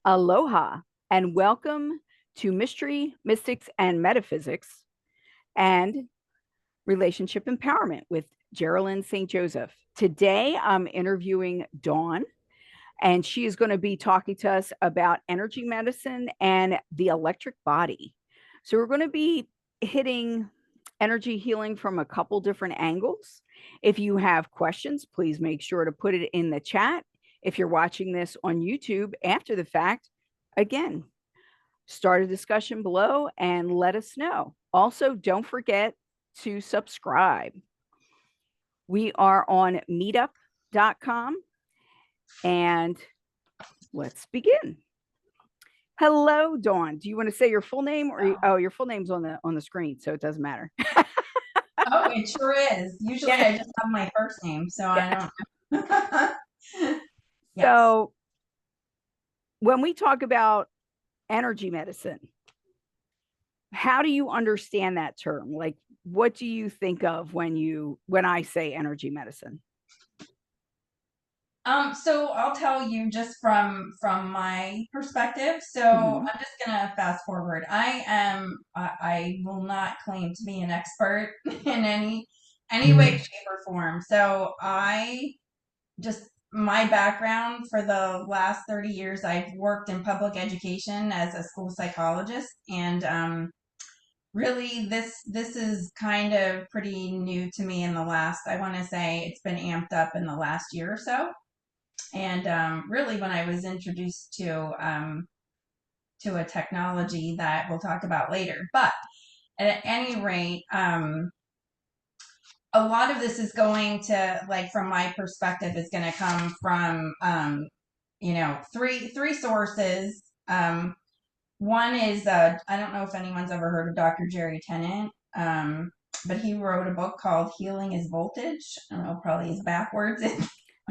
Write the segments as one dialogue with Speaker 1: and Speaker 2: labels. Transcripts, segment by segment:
Speaker 1: Aloha and welcome to Mystery, Mystics, and Metaphysics and Relationship Empowerment with Geralyn St Joseph. Today, I'm interviewing Dawn, and she is going to be talking to us about energy medicine and the electric body. So, we're going to be hitting energy healing from a couple different angles. If you have questions, please make sure to put it in the chat. If you're watching this on YouTube after the fact, again, start a discussion below and let us know. Also, don't forget to subscribe. We are on meetup.com and let's begin. Hello, Dawn. Do you want to say your full name or your full name's on the screen, so it doesn't matter.
Speaker 2: Oh, it sure is. Usually
Speaker 1: Yeah.
Speaker 2: I just have my first name, so
Speaker 1: Yeah.
Speaker 2: I don't. Yes.
Speaker 1: So when we talk about energy medicine, how do you understand that term? Like, what do you think of when I say energy medicine?
Speaker 2: So I'll tell you just from my perspective. So
Speaker 1: Mm-hmm.
Speaker 2: I'm just gonna fast forward. I will not claim to be an expert in any way, shape, or form. So I just my background for the last 30 years, I've worked in public education as a school psychologist, and really this is kind of pretty new to me in the last, I want to say it's been amped up in the last year or so. And really when I was introduced to a technology that we'll talk about later. But at any rate, a lot of this is going to, like, from my perspective, is going to come from three sources. One is, I don't know if anyone's ever heard of Dr. Jerry Tennant, but he wrote a book called Healing is Voltage. I don't know, probably is backwards.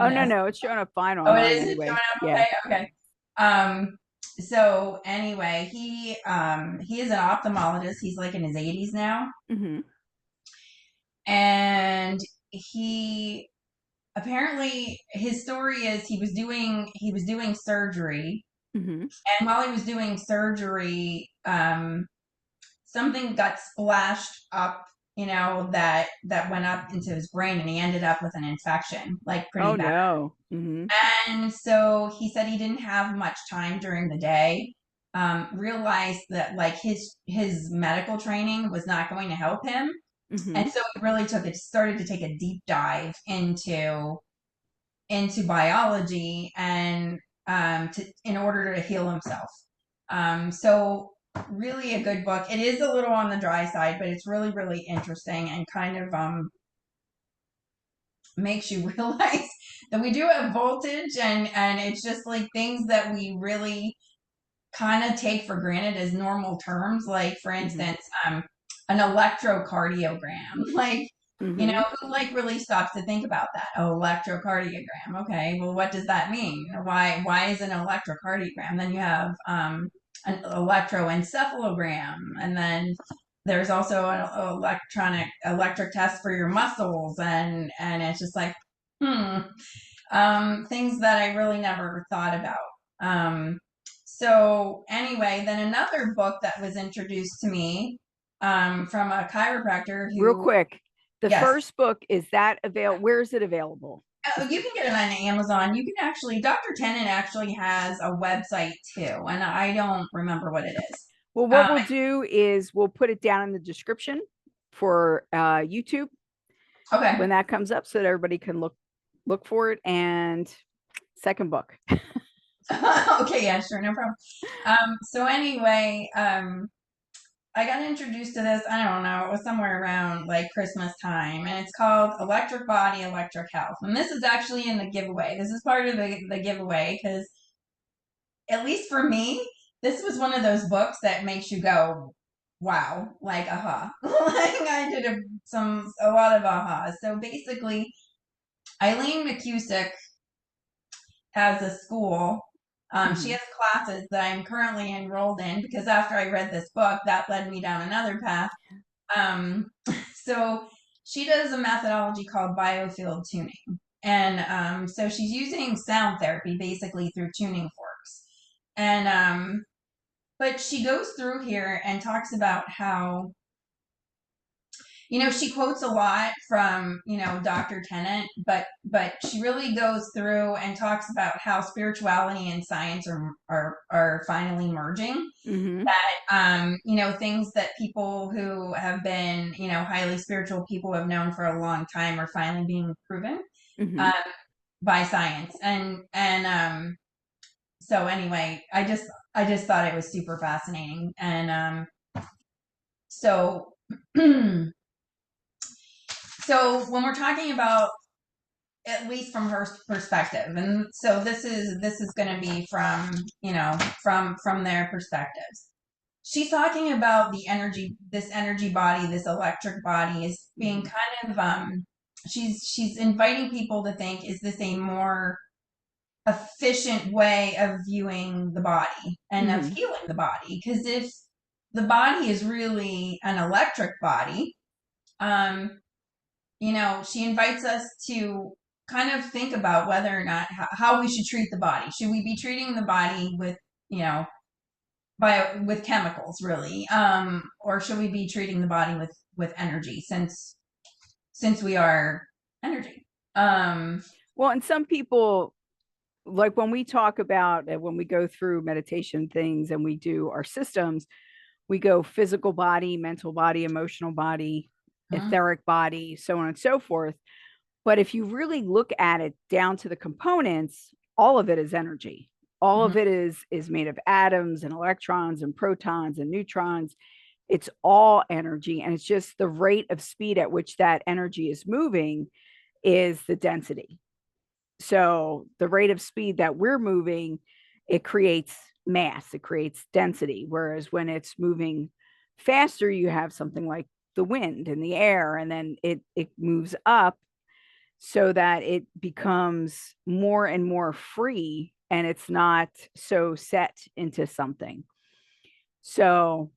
Speaker 1: Oh,
Speaker 2: An S.
Speaker 1: no, it's showing up fine on
Speaker 2: Oh, it
Speaker 1: mine
Speaker 2: is? It's showing
Speaker 1: anyway.
Speaker 2: up
Speaker 1: Yeah.
Speaker 2: okay? Okay. So anyway, he is an ophthalmologist. He's like in his 80s now.
Speaker 1: Mm-hmm.
Speaker 2: And he apparently, his story is he was doing surgery,
Speaker 1: Mm-hmm.
Speaker 2: and while he was doing surgery, something got splashed up, that went up into his brain, and he ended up with an infection, like, pretty
Speaker 1: Oh,
Speaker 2: bad.
Speaker 1: no. Mm-hmm.
Speaker 2: And so he said he didn't have much time during the day. Realized that, like, his medical training was not going to help him,
Speaker 1: Mm-hmm.
Speaker 2: and so he really started to take a deep dive into biology, and in order to heal himself. So really a good book. It is a little on the dry side, but it's really, really interesting, and kind of makes you realize that we do have voltage, and it's just like things that we really kind of take for granted as normal terms. Like, for
Speaker 1: Mm-hmm.
Speaker 2: instance, an electrocardiogram. Like,
Speaker 1: Mm-hmm.
Speaker 2: who, like, really stops to think about that? Oh, electrocardiogram. Okay, well, what does that mean? Why is an electrocardiogram? Then you have an electroencephalogram, and then there's also an electric test for your muscles, and it's just like, things that I really never thought about. So anyway, then another book that was introduced to me, from a chiropractor
Speaker 1: Real
Speaker 2: who,
Speaker 1: quick, the
Speaker 2: yes,
Speaker 1: first book, is that available? Where is it available?
Speaker 2: you can get it on Amazon. You can actually, Dr. Tennant actually has a website too, and I don't remember what it is.
Speaker 1: Well, what we'll do is we'll put it down in the description for YouTube
Speaker 2: Okay.
Speaker 1: when that comes up so that everybody can look for it. And second book.
Speaker 2: Okay, yeah, sure, no problem. So anyway, I got introduced to this, I don't know, it was somewhere around, like, Christmas time, and it's called Electric Body, Electric Health. And this is actually in the giveaway. This is part of the giveaway, because, at least for me, this was one of those books that makes you go, wow, like, aha. Like, I did a lot of ahas. So basically, Eileen McCusick has a school. She
Speaker 1: Mm-hmm.
Speaker 2: has classes that I'm currently enrolled in, because after I read this book, that led me down another path. Um, so she does a methodology called Biofield Tuning. And so she's using sound therapy basically through tuning forks. And but she goes through here and talks about how, she quotes a lot from, Dr. Tennant, but she really goes through and talks about how spirituality and science are finally merging.
Speaker 1: Mm-hmm.
Speaker 2: That, things that people who have been, highly spiritual people have known for a long time are finally being proven
Speaker 1: Mm-hmm.
Speaker 2: um, by science. And so anyway, I just thought it was super fascinating. And so so when we're talking about, at least from her perspective, and so this is going to be from, from their perspectives. She's talking about the energy, this energy body, this electric body is being
Speaker 1: Mm-hmm.
Speaker 2: kind of, she's inviting people to think, is this a more efficient way of viewing the body and of
Speaker 1: Mm-hmm.
Speaker 2: healing the body? Because if the body is really an electric body, um, she invites us to kind of think about whether or not how we should treat the body. Should we be treating the body with, you know, with chemicals, really, or should we be treating the body with energy, since we are energy? Um,
Speaker 1: Well, and some people, like when we talk about when we go through meditation things and we do our systems, we go physical body, mental body, emotional body,
Speaker 2: mhm,
Speaker 1: etheric body, so on and so forth. But if you really look at it down to the components, all of it is energy. All
Speaker 2: mhm,
Speaker 1: of it is made of atoms and electrons and protons and neutrons. It's all energy, and it's just the rate of speed at which that energy is moving is the density. So the rate of speed that we're moving, it creates mass, it creates density. Whereas when it's moving faster, you have something like the wind and the air, and then it moves up so that it becomes more and more free and it's not so set into something. So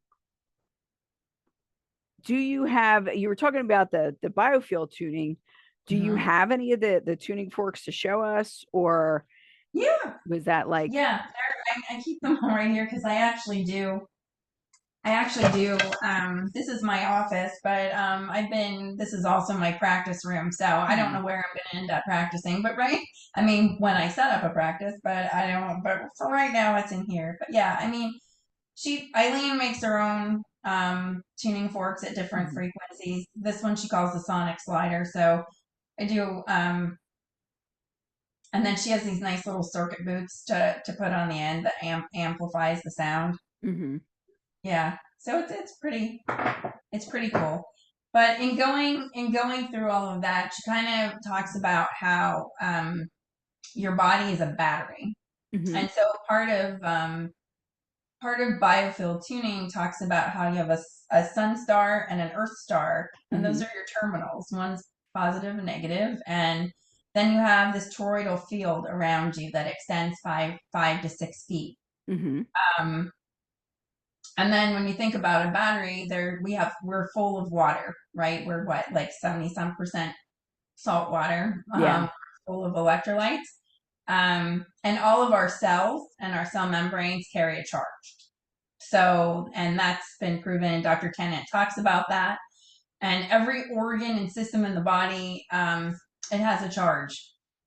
Speaker 1: do you have, you were talking about the biofield tuning, do you
Speaker 2: mhm.
Speaker 1: have any of the tuning forks to show us, or
Speaker 2: Yeah,
Speaker 1: was that like
Speaker 2: yeah. I keep them all right here because I actually do. This is my office, but this is also my practice room. So I don't
Speaker 1: mhm,
Speaker 2: know where I'm going to end up practicing, but right, I mean, when I set up a practice, but I don't, but for right now it's in here. But yeah, I mean, Eileen makes her own tuning forks at different
Speaker 1: mhm,
Speaker 2: frequencies. This one she calls the sonic slider. So I do, and then she has these nice little circuit boots to put on the end that amplifies the sound.
Speaker 1: mhm,
Speaker 2: Yeah. So it's pretty cool. But in going through all of that, she kind of talks about how your body is a battery,
Speaker 1: mhm,
Speaker 2: and so part of biofield tuning talks about how you have a sun star and an earth star, and those
Speaker 1: mhm,
Speaker 2: are your terminals. One's positive and negative, and then you have this toroidal field around you that extends five to 6 feet.
Speaker 1: mhm.
Speaker 2: Um, And then when you think about a battery, we're full of water, right? We're what, like 70 some percent salt water,
Speaker 1: Yeah.
Speaker 2: full of electrolytes. And all of our cells and our cell membranes carry a charge. So, and that's been proven. Dr. Tennant talks about that. And every organ and system in the body, it has a charge.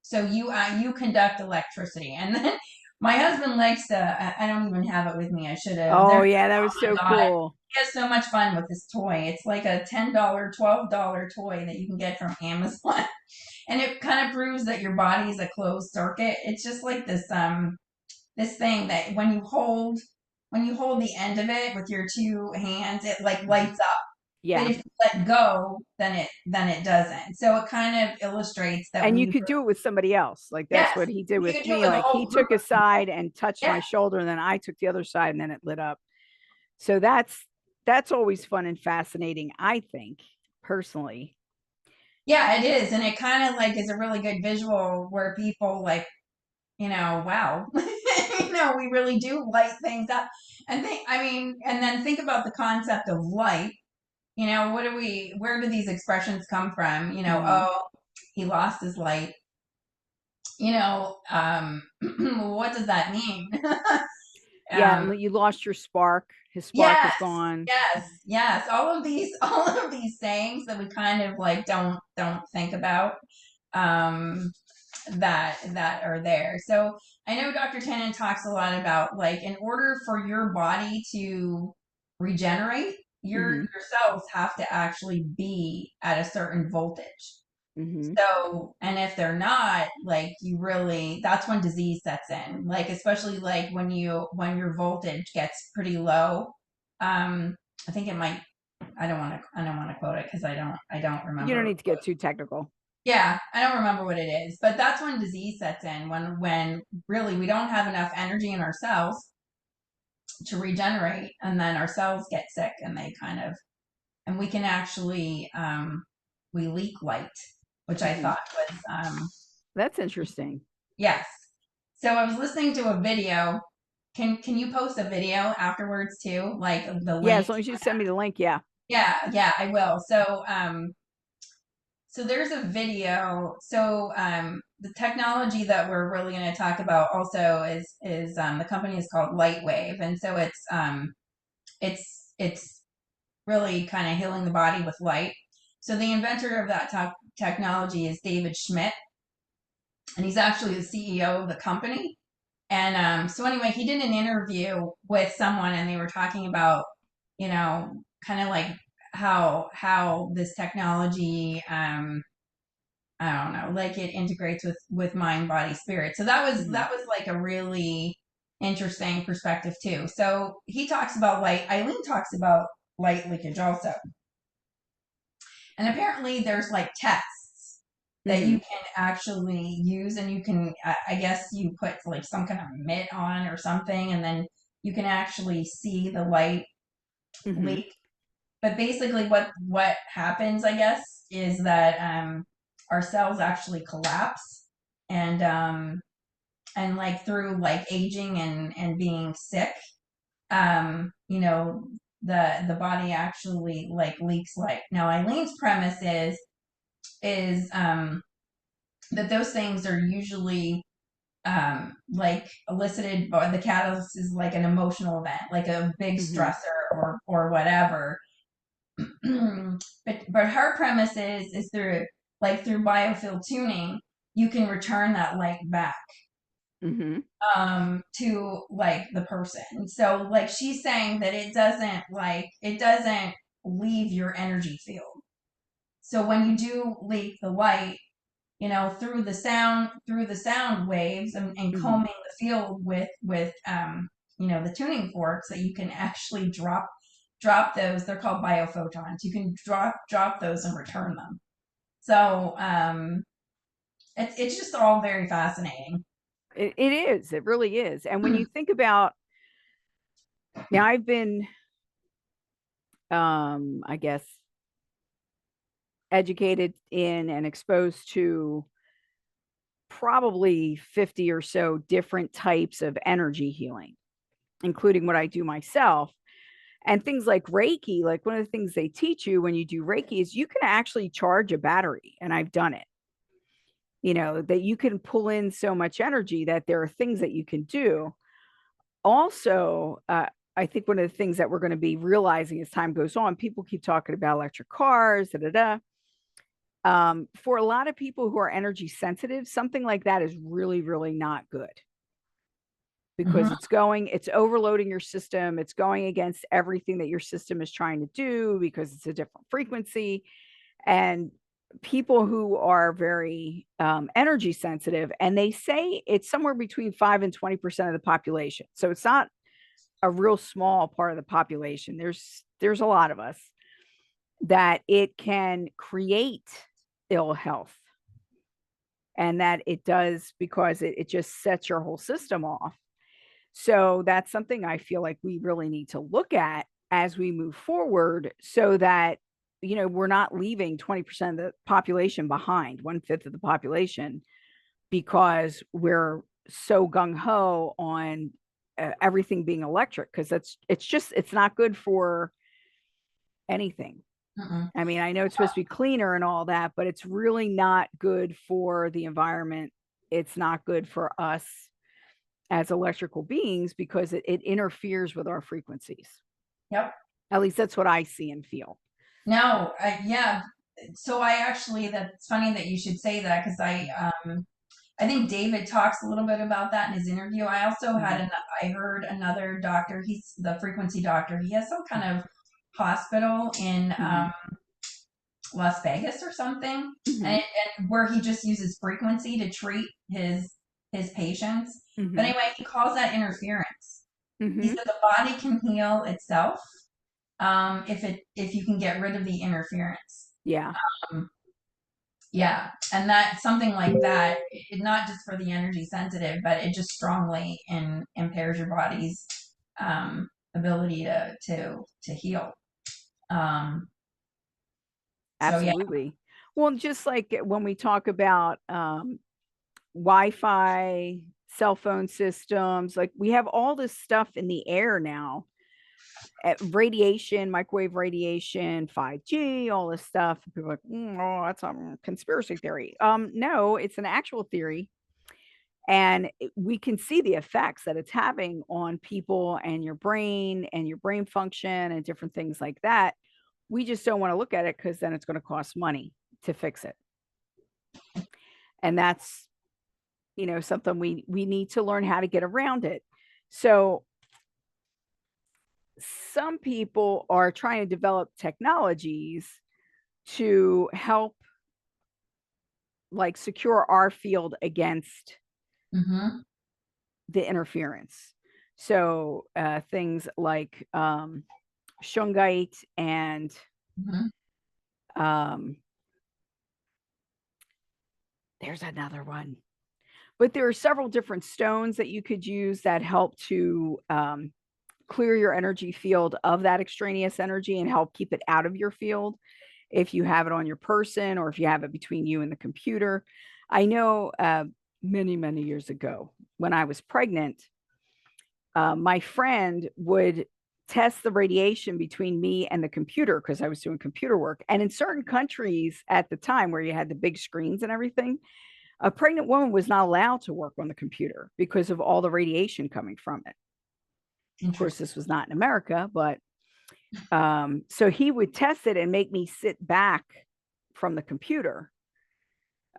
Speaker 2: So you conduct electricity, and then my husband likes to. I don't even have it with me. I should have.
Speaker 1: Oh
Speaker 2: There,
Speaker 1: yeah, that was
Speaker 2: oh
Speaker 1: so
Speaker 2: my god,
Speaker 1: cool.
Speaker 2: he has so much fun with this toy. It's like a $10, $12 toy that you can get from Amazon, and it kind of proves that your body is a closed circuit. It's just like this thing that when you hold the end of it with your two hands, it like
Speaker 1: Mhm.
Speaker 2: lights up, but
Speaker 1: Yeah.
Speaker 2: if you let go, then it doesn't. So it kind of illustrates that
Speaker 1: And
Speaker 2: when
Speaker 1: you
Speaker 2: you,
Speaker 1: could do it with somebody else. Like that's
Speaker 2: yes,
Speaker 1: what he did
Speaker 2: you
Speaker 1: with
Speaker 2: can do it
Speaker 1: me.
Speaker 2: with a
Speaker 1: Like he
Speaker 2: whole group
Speaker 1: took a
Speaker 2: of people.
Speaker 1: side and touched
Speaker 2: Yeah,
Speaker 1: my shoulder, and then I took the other side, and then it lit up. So that's always fun and fascinating, I think, personally.
Speaker 2: yeah, it is, and it kind of like is a really good visual where people like, wow, we really do light things up, and and then think about the concept of light. Where do these expressions come from?
Speaker 1: Hmm.
Speaker 2: Oh, he lost his light. What does that mean?
Speaker 1: Yeah, you lost your spark. His spark is
Speaker 2: Yes,
Speaker 1: gone.
Speaker 2: yes. All of these sayings that we kind of like don't think about, um, that are there. So I know Dr. Tennant talks a lot about like in order for your body to regenerate,
Speaker 1: Mm-hmm.
Speaker 2: your cells have to actually be at a certain voltage.
Speaker 1: Mm-hmm.
Speaker 2: So, and if they're not, like you really, that's when disease sets in. Like especially like when your voltage gets pretty low. I think it might. I don't want to quote it because I don't
Speaker 1: You don't
Speaker 2: remember.
Speaker 1: need to get too technical.
Speaker 2: Yeah, I don't remember what it is, but that's when disease sets in. When really we don't have enough energy in our cells to regenerate, and then our cells get sick, and they kind of, and we can actually we leak light, which I
Speaker 1: Mm-hmm.
Speaker 2: thought was
Speaker 1: That's interesting.
Speaker 2: yes. So I was listening to a video. Can you post a video afterwards too, like the
Speaker 1: Yeah, as
Speaker 2: link?
Speaker 1: long as you send me the link. Yeah.
Speaker 2: Yeah, I will. So there's a video. So the technology that we're really going to talk about also is the company is called Lightwave, and so it's really kind of healing the body with light. So the inventor of that technology is David Schmidt, and he's actually the CEO of the company. And so anyway, he did an interview with someone, and they were talking about, kind of like how this technology, I don't know, like it integrates with mind, body, spirit. So
Speaker 1: Mm-hmm.
Speaker 2: that was like a really interesting perspective too. So he talks about light. Eileen talks about light leakage also, and apparently there's like tests that
Speaker 1: Mm-hmm.
Speaker 2: you can actually use, and you can, I guess, you put like some kind of mitt on or something, and then you can actually see the light
Speaker 1: Mm-hmm.
Speaker 2: leak. But basically, what happens, I guess, is that our cells actually collapse, and like through like aging and being sick, you know, the body actually like leaks light. Now, Eileen's premise is that those things are usually like elicited by the catalyst is like an emotional event, like a big
Speaker 1: Mm-hmm.
Speaker 2: stressor or whatever. But her premise is through like through biofield tuning, you can return that light back
Speaker 1: Mm-hmm.
Speaker 2: to like the person. So like she's saying that it doesn't leave your energy field. So when you do leak the light, through the sound waves and
Speaker 1: Mm-hmm.
Speaker 2: combing the field with the tuning forks, that you can actually drop those. They're called biophotons. You can drop those and return them. So it's just all very fascinating.
Speaker 1: It is. It really is. And when you think about now, I've been, I guess, educated in and exposed to probably 50 or so different types of energy healing, including what I do myself. And things like Reiki, like one of the things they teach you when you do Reiki is you can actually charge a battery. And I've done it, that you can pull in so much energy that there are things that you can do. Also, I think one of the things that we're going to be realizing as time goes on, people keep talking about electric cars, da da da. For a lot of people who are energy sensitive, something like that is really, really not good because
Speaker 2: Mm-hmm.
Speaker 1: it's overloading your system. It's going against everything that your system is trying to do because it's a different frequency. And people who are very energy sensitive, and they say it's somewhere between 5 and 20% of the population. So it's not a real small part of the population. There's a lot of us that it can create ill health, and that it does because it just sets your whole system off. So that's something I feel like we really need to look at as we move forward so that, we're not leaving 20% of the population behind, one fifth of the population, because we're so gung ho on everything being electric. Because it's not good for anything.
Speaker 2: Mm-mm.
Speaker 1: I mean, I know it's supposed to be cleaner and all that, but it's really not good for the environment. It's not good for us. as electrical beings because it interferes with our frequencies.
Speaker 2: Yep.
Speaker 1: At least that's what I see and feel.
Speaker 2: No, yeah. So I actually, that's funny that you should say that because I think David talks a little bit about that in his interview. I also
Speaker 1: Mm-hmm.
Speaker 2: I heard another doctor, he's the frequency doctor. He has some kind of hospital in
Speaker 1: Mm-hmm.
Speaker 2: Las Vegas or something,
Speaker 1: Mm-hmm.
Speaker 2: and where he just uses frequency to treat his patients. But
Speaker 1: Mm-hmm.
Speaker 2: anyway, he calls that interference. He
Speaker 1: Mm-hmm.
Speaker 2: said the body can heal itself if you can get rid of the interference.
Speaker 1: Yeah,
Speaker 2: Um, yeah, and that something like that, not just for the energy sensitive, but it just strongly impairs your body's ability to heal. Um, so yeah.
Speaker 1: absolutely. Well, just like when we talk about Wi-Fi, cell phone systems, like we have all this stuff in the air now. Radiation, microwave radiation, 5G, all this stuff. People are like, oh, that's a conspiracy theory. No, it's an actual theory. And we can see the effects that it's having on people and your brain function and different things like that. We just don't want to look at it because then it's going to cost money to fix it. And that's, something we need to learn how to get around it. So some people are trying to develop technologies to help like secure our field against
Speaker 2: Mm-hmm.
Speaker 1: the interference. So things like shungite and
Speaker 2: Mm-hmm.
Speaker 1: um, there's another one, but there are several different stones that you could use that help to clear your energy field of that extraneous energy and help keep it out of your field if you have it on your person or if you have it between you and the computer. I know many, many years ago when I was pregnant, my friend would test the radiation between me and the computer because I was doing computer work. And in certain countries at the time where you had the big screens and everything, a pregnant woman was not allowed to work on the computer because of all the radiation coming from it. Of course,
Speaker 2: Interesting.
Speaker 1: this was not in America, but so he would test it and make me sit back from the computer.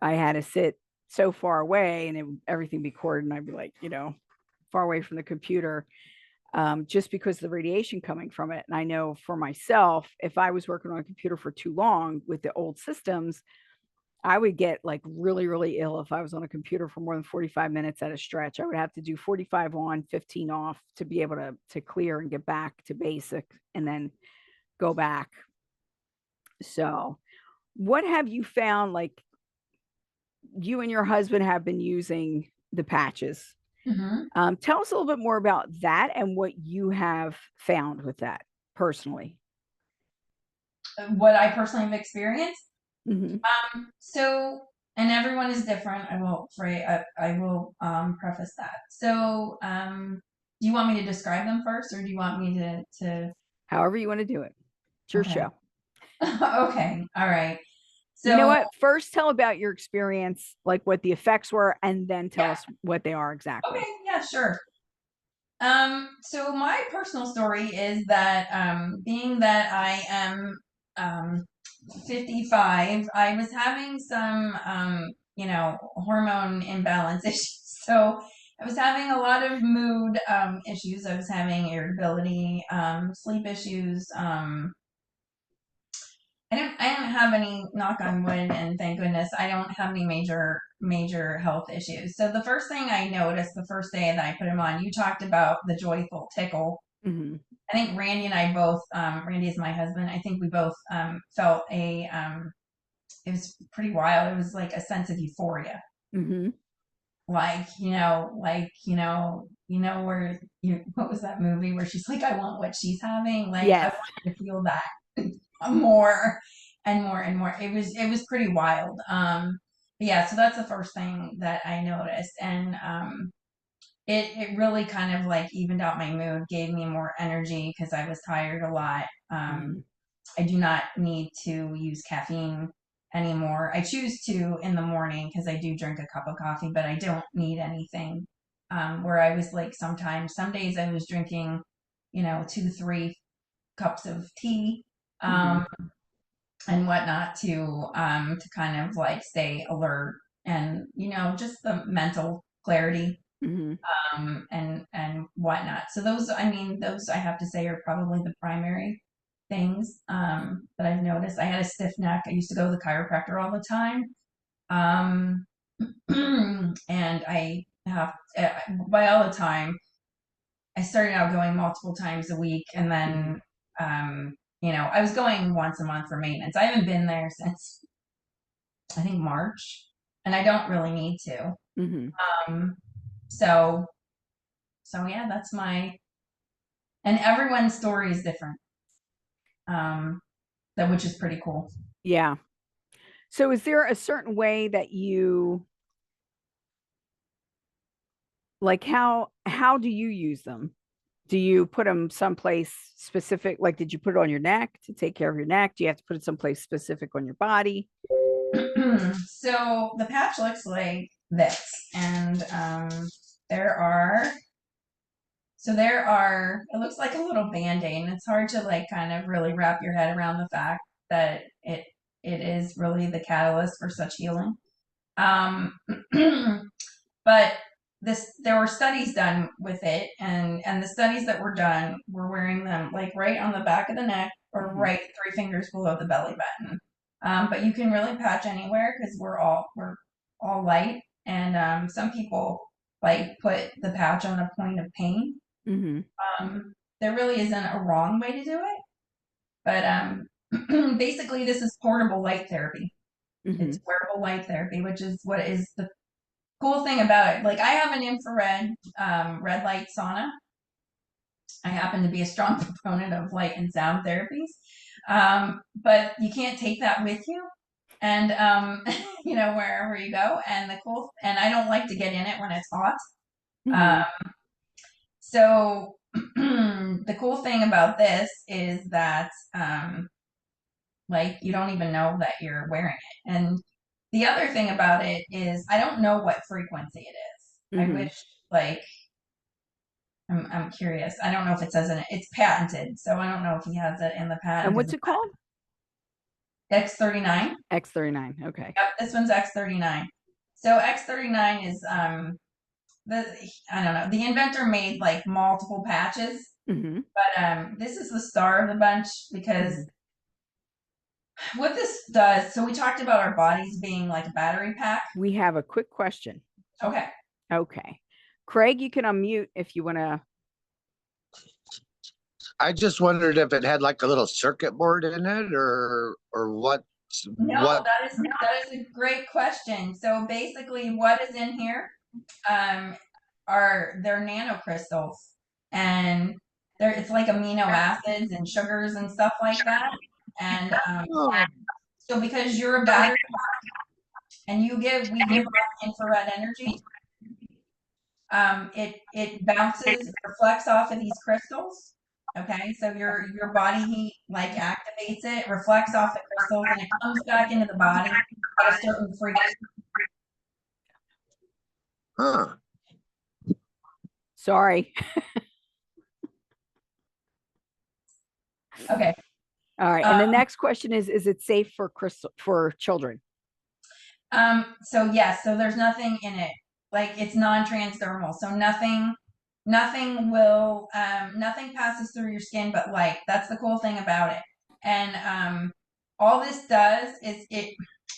Speaker 1: I had to sit so far away and everything be recorded, and I'd be like, far away from the computer, just because of the radiation coming from it. And I know for myself, if I was working on a computer for too long with the old systems, I would get like really, really ill if I was on a computer for more than 45 minutes at a stretch. I would have to do 45 on, 15 off to be able to clear and get back to basic and then go back. So, what have you found? Like you and your husband have been using the patches.
Speaker 2: Mm-hmm.
Speaker 1: Tell us a little bit more about that and what you have found with that personally.
Speaker 2: What I personally have experienced.
Speaker 1: Mm-hmm.
Speaker 2: So, and everyone is different. I will preface that. So, do you want me to describe them first, or do you want me to?
Speaker 1: However, you want to do it. It's your
Speaker 2: Okay.
Speaker 1: show.
Speaker 2: Okay. All right.
Speaker 1: You know
Speaker 2: So,
Speaker 1: what? First, tell about your experience, like what the effects were, and then tell
Speaker 2: yeah.
Speaker 1: us what they are
Speaker 2: Okay.
Speaker 1: exactly.
Speaker 2: Yeah. Sure. So my personal story is that being that I am um, 55, I was having some hormone imbalance issues. So I was having a lot of mood issues. I was having irritability, sleep issues. I don't have any, knock on wood, and thank goodness I don't have any major health issues. So the first thing I noticed the first day that I put him on, you talked about the joyful tickle.
Speaker 1: Mm-hmm.
Speaker 2: I think Randy and I both, Randy is my husband. I think we both felt it was pretty wild. It was like a sense of euphoria.
Speaker 1: Mm-hmm.
Speaker 2: Where what was that movie where she's like, I want what she's having. Like, I
Speaker 1: Yes.
Speaker 2: want you to feel that more and more and more. It was pretty wild. But yeah, so that's the first thing that I noticed. And it really kind of like evened out my mood, gave me more energy because I was tired a lot.
Speaker 1: Mm-hmm.
Speaker 2: I do not need to use caffeine anymore. I choose to in the morning because I do drink a cup of coffee, but I don't need anything where I was like, some days I was drinking, 2, 3 cups of tea,
Speaker 1: Mm-hmm.
Speaker 2: and whatnot to kind of like stay alert and, just the mental clarity,
Speaker 1: Mm-hmm.
Speaker 2: and whatnot. So those I have to say are probably the primary things, that I've noticed. I had a stiff neck. I used to go to the chiropractor all the time. Um, and I have, by all the time, I started out going multiple times a week, and
Speaker 1: Mm-hmm.
Speaker 2: then, I was going once a month for maintenance. I haven't been there since, I think, March, and I don't really need to.
Speaker 1: Mm-hmm.
Speaker 2: Um, so, so yeah, that's and everyone's story is different, um, which is pretty cool.
Speaker 1: Yeah. So is there a certain way that you like how do you use them? Do you put them someplace specific? Like, did you put it on your neck to take care of your neck? Do you have to put it someplace specific on your body?
Speaker 2: So the patch looks like this, and there are it looks like a little band-aid, and it's hard to like kind of really wrap your head around the fact that it is really the catalyst for such healing. Um, but there were studies done with it, and the studies that were done were wearing them like right on the back of the neck or
Speaker 1: Mm-hmm.
Speaker 2: right 3 fingers below the belly button. But you can really patch anywhere because we're all light, and some people like put the patch on a point of pain.
Speaker 1: Mm-hmm.
Speaker 2: There really isn't a wrong way to do it, but basically this is portable light therapy.
Speaker 1: Mm-hmm.
Speaker 2: It's wearable light therapy, which is what is the cool thing about it. Like, I have an infrared, red light sauna. I happen to be a strong proponent of light and sound therapies, but you can't take that with you, and wherever you go. And I don't like to get in it when it's hot.
Speaker 1: Mm-hmm.
Speaker 2: So the cool thing about this is that, like, you don't even know that you're wearing it. And the other thing about it is I don't know what frequency it is. I
Speaker 1: Mm-hmm.
Speaker 2: wish, like, I'm curious. I don't know if it says in it. It's patented, so I don't know if he has it in the
Speaker 1: And
Speaker 2: patent because
Speaker 1: what's
Speaker 2: the
Speaker 1: it called?
Speaker 2: X39.
Speaker 1: X39. Okay.
Speaker 2: Yep, this one's X39. So X39 is, the I don't know. The inventor made like multiple patches,
Speaker 1: Mm-hmm.
Speaker 2: but this is the star of the bunch because
Speaker 1: Mm-hmm.
Speaker 2: what this does. So we talked about our bodies being like a battery pack.
Speaker 1: We have a quick question.
Speaker 2: Okay.
Speaker 1: Okay. Craig, you can unmute if you want to.
Speaker 3: I just wondered if it had like a little circuit board in it or
Speaker 2: No,
Speaker 3: what
Speaker 2: that is a great question. So basically, what is in here, um, are they're nanocrystals, and it's like amino acids and sugars and stuff like that. And
Speaker 3: oh,
Speaker 2: so because you're a battery and we give off infrared energy, it bounces, reflects off of these crystals. Okay, so your body heat like activates it, reflects off the crystals, and it comes back into the body at a certain frequency.
Speaker 3: huh.
Speaker 1: Sorry.
Speaker 2: Okay.
Speaker 1: All right. And the next question is it safe for children?
Speaker 2: So yes, so there's nothing in it. Like, it's non-transdermal, so nothing passes through your skin but light. That's the cool thing about it. And all this does is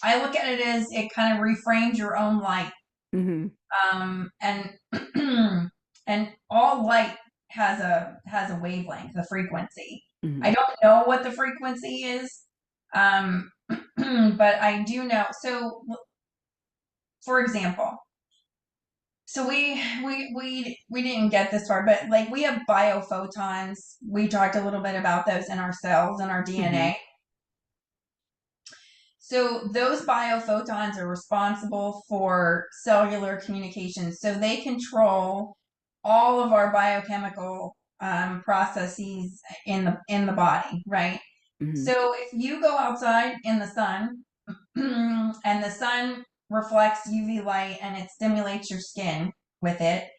Speaker 2: I look at it as it kind of reframes your own light.
Speaker 1: Mm-hmm.
Speaker 2: And and all light has a wavelength, a frequency.
Speaker 1: Mm-hmm.
Speaker 2: I don't know what the frequency is, but I do know. So, for example, so we didn't get this far, but like, we have biophotons. We talked a little bit about those in our cells and our
Speaker 1: Mm-hmm.
Speaker 2: DNA. So those biophotons are responsible for cellular communication. So they control all of our biochemical, processes in the body, right?
Speaker 1: Mm-hmm.
Speaker 2: So if you go outside in the sun, and the sun reflects UV light and it stimulates your skin with it,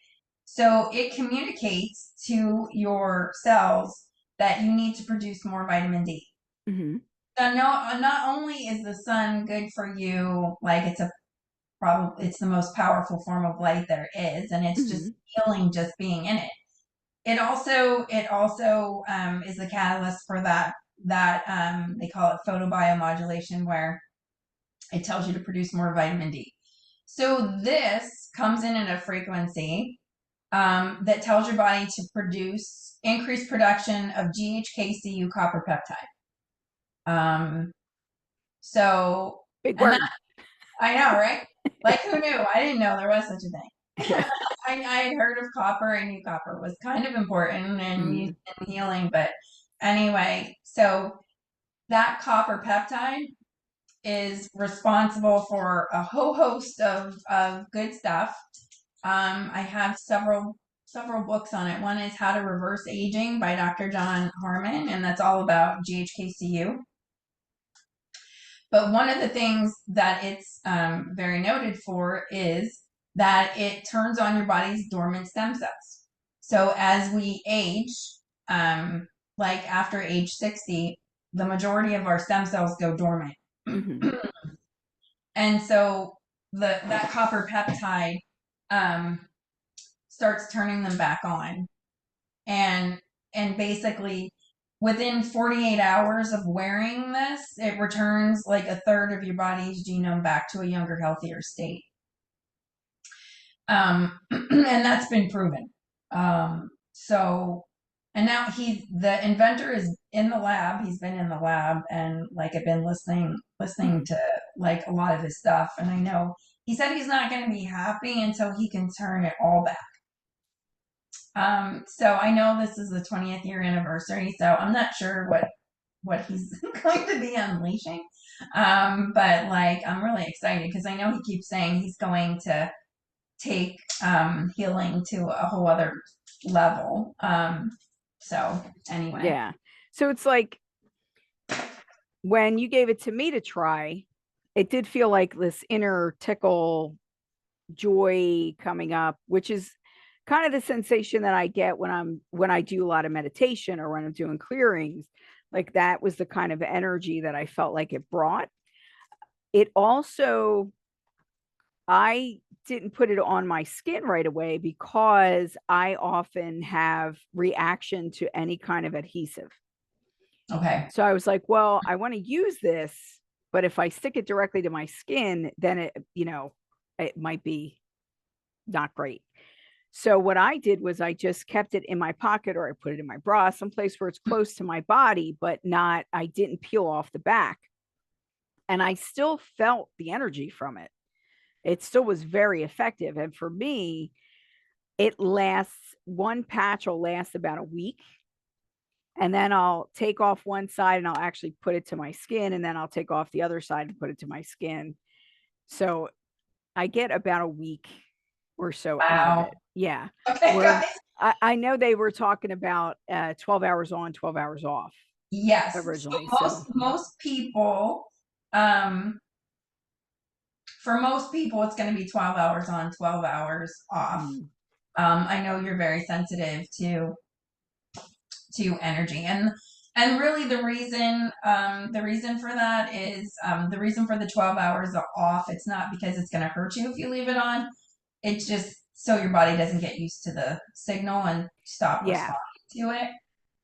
Speaker 2: So it communicates to your cells that you need to produce more vitamin D.
Speaker 1: Mm-hmm.
Speaker 2: So not only is the sun good for you, like it's the most powerful form of light there is, and it's
Speaker 1: Mm-hmm.
Speaker 2: just healing just being in it. It also is a catalyst for that they call it photobiomodulation, where it tells you to produce more vitamin D. So this comes in at a frequency that tells your body to produce increased production of GHKCU copper peptide. So
Speaker 1: Big
Speaker 2: and
Speaker 1: word.
Speaker 2: that I know, right? Like, who knew? I didn't know there was such a thing.
Speaker 1: Yeah.
Speaker 2: I had heard of copper. I knew copper was kind of important and used in healing, but anyway, so that copper peptide is responsible for a whole host of good stuff. I have several books on it. One is How to Reverse Aging by Dr. John Harmon, and that's all about GHKCU. But one of the things that it's very noted for is that it turns on your body's dormant stem cells. So as we age, like after age 60, the majority of our stem cells go dormant.
Speaker 1: Mm-hmm.
Speaker 2: And so that copper peptide um, starts turning them back on. And basically within 48 hours of wearing this, it returns like a third of your body's genome back to a younger, healthier state. And that's been proven. So, and now the inventor is in the lab. He's been in the lab, and like I've been listening to like a lot of his stuff. And I know he said he's not going to be happy until he can turn it all back. So I know this is the 20th year anniversary, so I'm not sure what he's going to be unleashing. But like I'm really excited because I know he keeps saying he's going to take healing to a whole other level. So anyway.
Speaker 1: Yeah. So it's like when you gave it to me to try, it did feel like this inner tickle joy coming up, which is kind of the sensation that I get when I do a lot of meditation or when I'm doing clearings. Like that was the kind of energy that I felt like it brought. It also, I didn't put it on my skin right away because I often have reaction to any kind of adhesive.
Speaker 2: Okay.
Speaker 1: So I was like, well, I want to use this, but if I stick it directly to my skin, then it might be not great. So what I did was I just kept it in my pocket, or I put it in my bra, someplace where it's close to my body, but I didn't peel off the back. And I still felt the energy from it. It still was very effective. And for me, one patch will last about a week. And then I'll take off one side and I'll actually put it to my skin. And then I'll take off the other side and put it to my skin. So I get about a week or so out of it. Yeah.
Speaker 2: Okay, guys.
Speaker 1: I know they were talking about 12 hours on, 12 hours off.
Speaker 2: Yes.
Speaker 1: Originally.
Speaker 2: So most people, for most people, it's going to be 12 hours on, 12 hours off. I know you're very sensitive to energy, and really the reason for that is the reason for the 12 hours off. It's not because it's going to hurt you if you leave it on. It's just so your body doesn't get used to the signal and stop responding to it.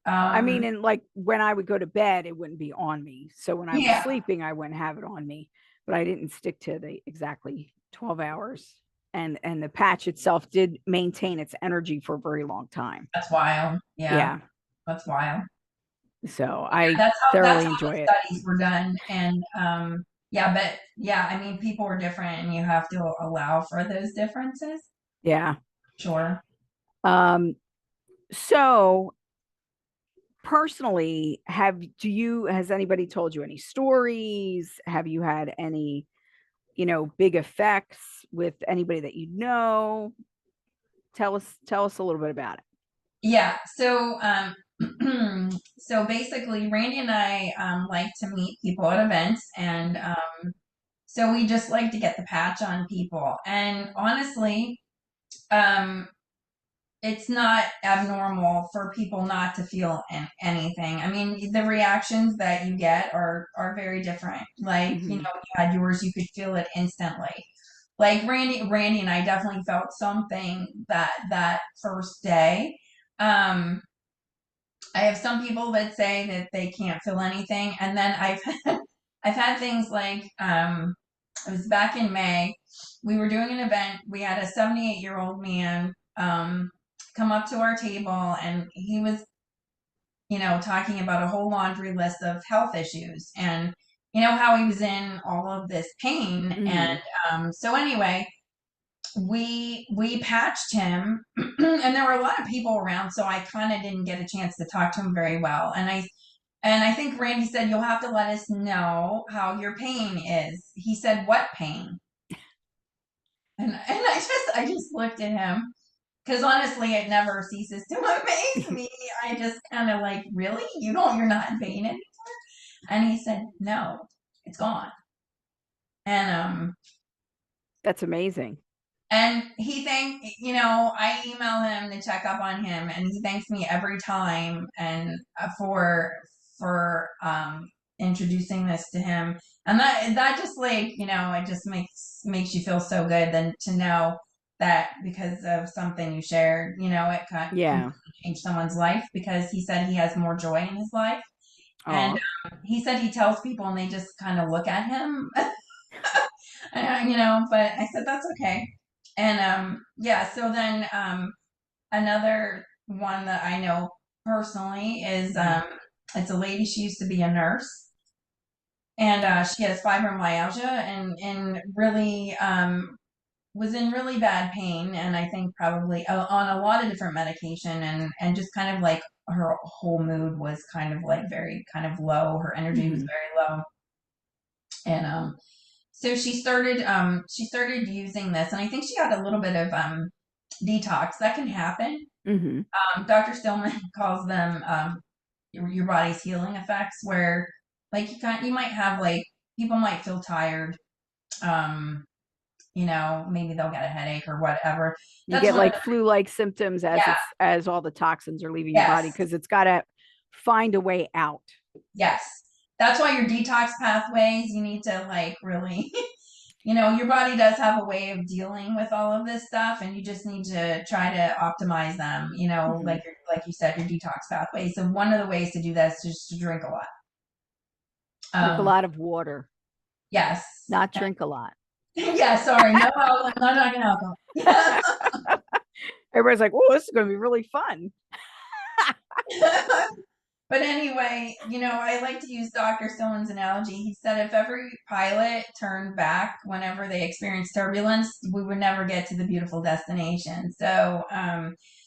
Speaker 1: I mean, and like when I would go to bed, it wouldn't be on me. So when I was sleeping, I wouldn't have it on me, but I didn't stick to the exactly 12 hours. And the patch itself did maintain its energy for a very long time.
Speaker 2: That's wild. Yeah. That's wild.
Speaker 1: So I thoroughly enjoy it.
Speaker 2: Studies were done, and I mean, people are different, and you have to allow for those differences.
Speaker 1: Yeah.
Speaker 2: Sure.
Speaker 1: So personally, has anybody told you any stories? Have you had any, big effects with anybody that you know? Tell us a little bit about it.
Speaker 2: Yeah. So, so basically, Randy and I like to meet people at events, and so we just like to get the patch on people. And honestly, it's not abnormal for people not to feel anything. I mean, the reactions that you get are very different. Like, you know, you had yours, you could feel it instantly. Like Randy and I definitely felt something that first day. I have some people that say that they can't feel anything, and then I've had things like it was back in May. We were doing an event. We had a 78-year-old man come up to our table, and he was, you know, talking about a whole laundry list of health issues, and you know how he was in all of this pain, and so anyway, we patched him, and there were a lot of people around, so I kind of didn't get a chance to talk to him very well, and I think Randy said, you'll have to let us know how your pain is. He said, what pain? And I just looked at him, because honestly, it never ceases to amaze me. I just kind of like, really? You're not in pain anymore? And he said, no, it's gone. And
Speaker 1: That's amazing.
Speaker 2: and he thanked, you know, I email him to check up on him, and he thanks me every time, and for introducing this to him, and that just, like, you know, it just makes you feel so good then to know that because of something you shared, you know, it kind of completely changed someone's life, because he said he has more joy in his life, and he said he tells people and they just kind of look at him, you know, but I said that's okay. And yeah, so then another one that I know personally is it's a lady. She used to be a nurse, and she has fibromyalgia, and really was in really bad pain, and I think probably on a lot of different medication, and just kind of like her whole mood was kind of like very kind of low. Her energy was very low, and so she started using this, and I think she got a little bit of detox that can happen. Dr. Stillman calls them your body's healing effects, where like you might have, like, people might feel tired, you know, maybe they'll get a headache or whatever.
Speaker 1: You get like flu-like symptoms as all the toxins are leaving your body, because it's got to find a way out.
Speaker 2: Yes, that's why your detox pathways, you need to like really you know, your body does have a way of dealing with all of this stuff, and you just need to try to optimize them, you know, like you said, your detox pathways. So one of the ways to do that is just to drink a lot.
Speaker 1: Drink a lot of water.
Speaker 2: Yes.
Speaker 1: Not drink a lot.
Speaker 2: Yeah, sorry. No alcohol. Not drinking alcohol.
Speaker 1: Everybody's like, oh, this is going to be really fun.
Speaker 2: But anyway, you know, I like to use Dr. Stone's analogy. He said if every pilot turned back whenever they experienced turbulence, we would never get to the beautiful destination. So,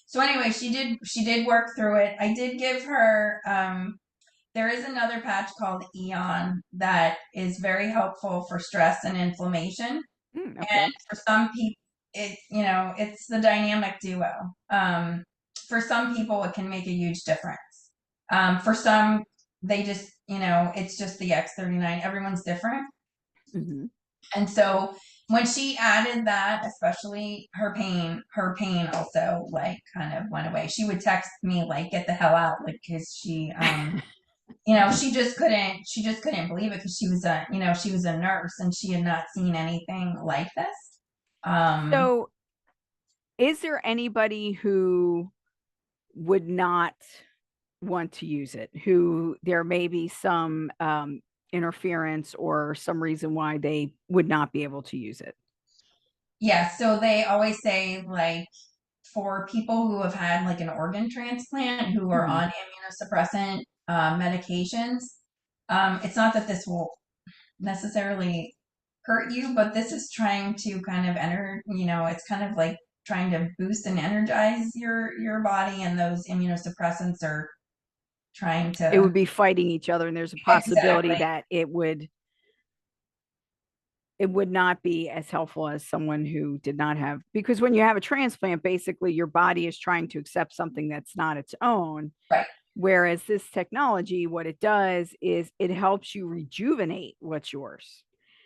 Speaker 2: so anyway, she did work through it. I did give her, there is another patch called Eon that is very helpful for stress and inflammation. And for some people, you know, it's the dynamic duo. For some people, it can make a huge difference. For some, they just, you know, it's just the X39. Everyone's different. And so when she added that, especially her pain also like kind of went away. She would text me like, get the hell out, like, because she, you know, she just couldn't believe it, because she was a nurse, and she had not seen anything like this.
Speaker 1: So is there anybody who would not want to use it, who there may be some interference or some reason why they would not be able to use it?
Speaker 2: Yes. So they always say, like, for people who have had like an organ transplant, who are on immunosuppressant medications, it's not that this will necessarily hurt you, but this is trying to kind of you know, it's kind of like trying to boost and energize your body, and those immunosuppressants are trying to,
Speaker 1: it would be fighting each other, and there's a possibility that it would not be as helpful as someone who did not have, because when you have a transplant, basically your body is trying to accept something that's not its own.
Speaker 2: Right.
Speaker 1: Whereas this technology, what it does is it helps you rejuvenate what's yours.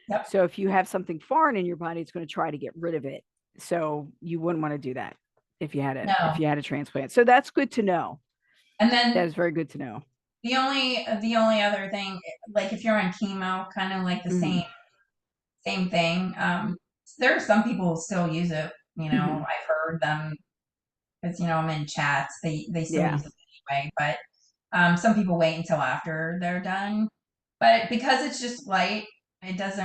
Speaker 2: Yep.
Speaker 1: So if you have something foreign in your body, it's going to try to get rid of it. So you wouldn't want to do that. if you had
Speaker 2: No.
Speaker 1: a transplant. So that's good to know.
Speaker 2: And then
Speaker 1: that is very good to know.
Speaker 2: the only other thing, like if you're on chemo, kind of like the same thing. There are some people who still use it. You know, I've heard them because I'm in chats. They still use it anyway, but some people wait until after they're done. But because it's just light, it's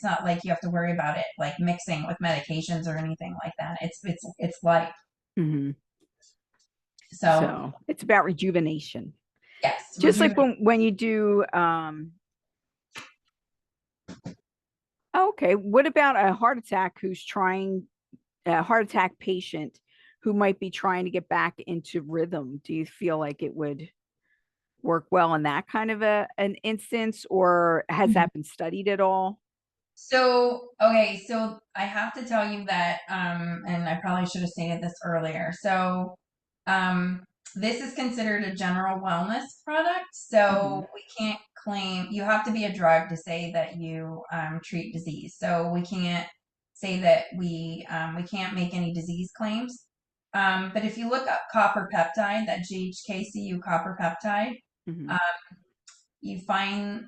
Speaker 2: not like you have to worry about it like mixing with medications or anything like that. It's light.
Speaker 1: So it's about rejuvenation.
Speaker 2: Yes.
Speaker 1: Just like when you do okay, what about a heart attack patient who might be trying to get back into rhythm? Do you feel like it would work well in that kind of an instance, or has that been studied at all?
Speaker 2: So I have to tell you that, and I probably should have stated this earlier. So, this is considered a general wellness product. So we can't claim, you have to be a drug to say that you treat disease. So we can't say that we can't make any disease claims. But if you look up copper peptide, that GHKCU copper peptide, you find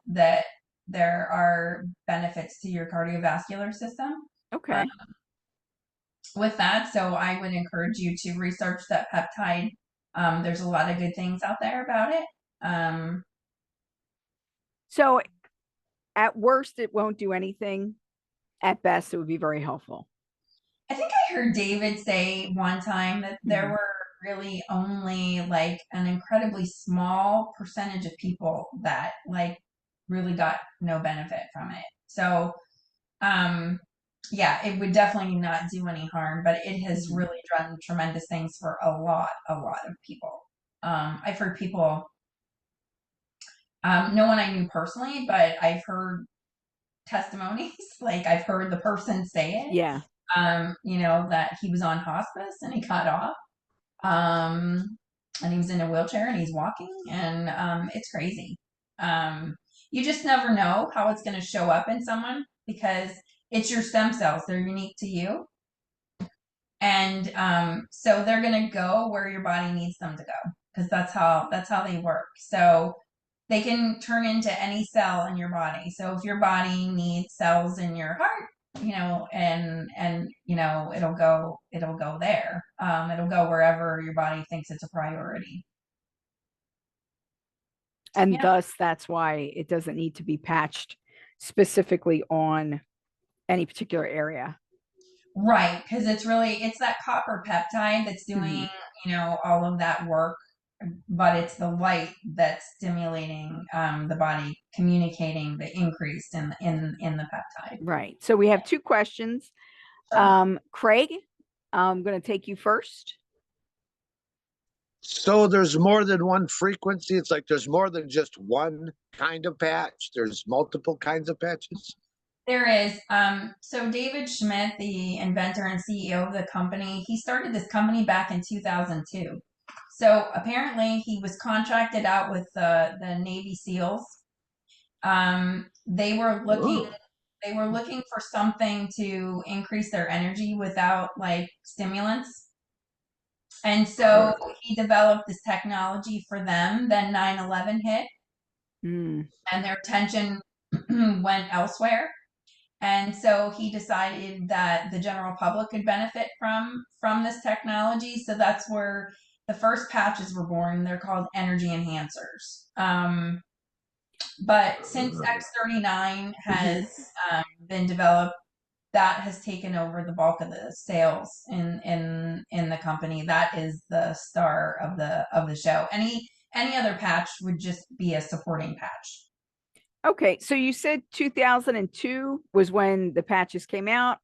Speaker 2: that there are benefits to your cardiovascular system.
Speaker 1: Okay.
Speaker 2: With that, so I would encourage you to research that peptide. There's a lot of good things out there about it.
Speaker 1: So at worst, it won't do anything. At best, it would be very helpful.
Speaker 2: I think I heard David say one time that there were really only like an incredibly small percentage of people that like really got no benefit from it. So, yeah, it would definitely not do any harm, but it has really done tremendous things for a lot of people. I've heard people, no one I knew personally, but I've heard testimonies. Like I've heard the person say it.
Speaker 1: Yeah.
Speaker 2: That he was on hospice and he got off. And he was in a wheelchair and he's walking, and it's crazy. You just never know how it's going to show up in someone because it's your stem cells. They're unique to you. And so they're going to go where your body needs them to go because that's how they work. So they can turn into any cell in your body. So if your body needs cells in your heart, and it'll go there. It'll go wherever your body thinks it's a priority.
Speaker 1: And thus, that's why it doesn't need to be patched specifically on any particular area.
Speaker 2: Right, because it's that copper peptide that's doing, all of that work, but it's the light that's stimulating the body, communicating the increase in the peptide.
Speaker 1: Right. So we have two questions. Sure. Craig, I'm going to take you first.
Speaker 3: So there's more than one frequency. It's like there's more than just one kind of patch. There's multiple kinds of patches.
Speaker 2: There is. So David Schmidt, the inventor and CEO of the company, he started this company back in 2002. So apparently he was contracted out with the Navy SEALs. They were looking for something to increase their energy without like stimulants. And so he developed this technology for them. Then 9/11 hit, and their attention went elsewhere. And so he decided that the general public could benefit from this technology. So that's where the first patches were born. They're called energy enhancers. But since X39 has been developed, that has taken over the bulk of the sales in the company. That is the star of the show. Any other patch would just be a supporting patch.
Speaker 1: Okay, so you said 2002 was when the patches came out,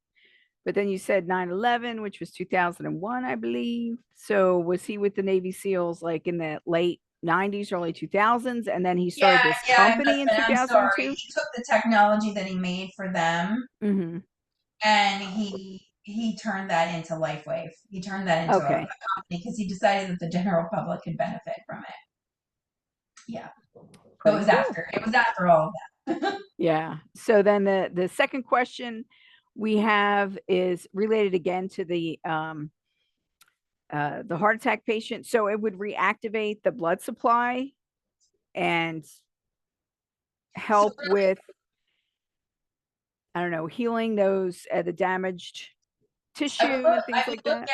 Speaker 1: but then you said 9/11, which was 2001, I believe. So was he with the Navy SEALs like in the late 90s, early 2000s, and then he started this company in 2002?
Speaker 2: I'm sorry. He took the technology that he made for them, and he turned that into Lifewave. He turned that into a company because he decided that the general public could benefit from it. Yeah. So it was after all of that.
Speaker 1: Yeah. So then the second question we have is related again to the heart attack patient. So it would reactivate the blood supply and help
Speaker 2: So
Speaker 1: with, I don't know, healing those the damaged tissue and things like that.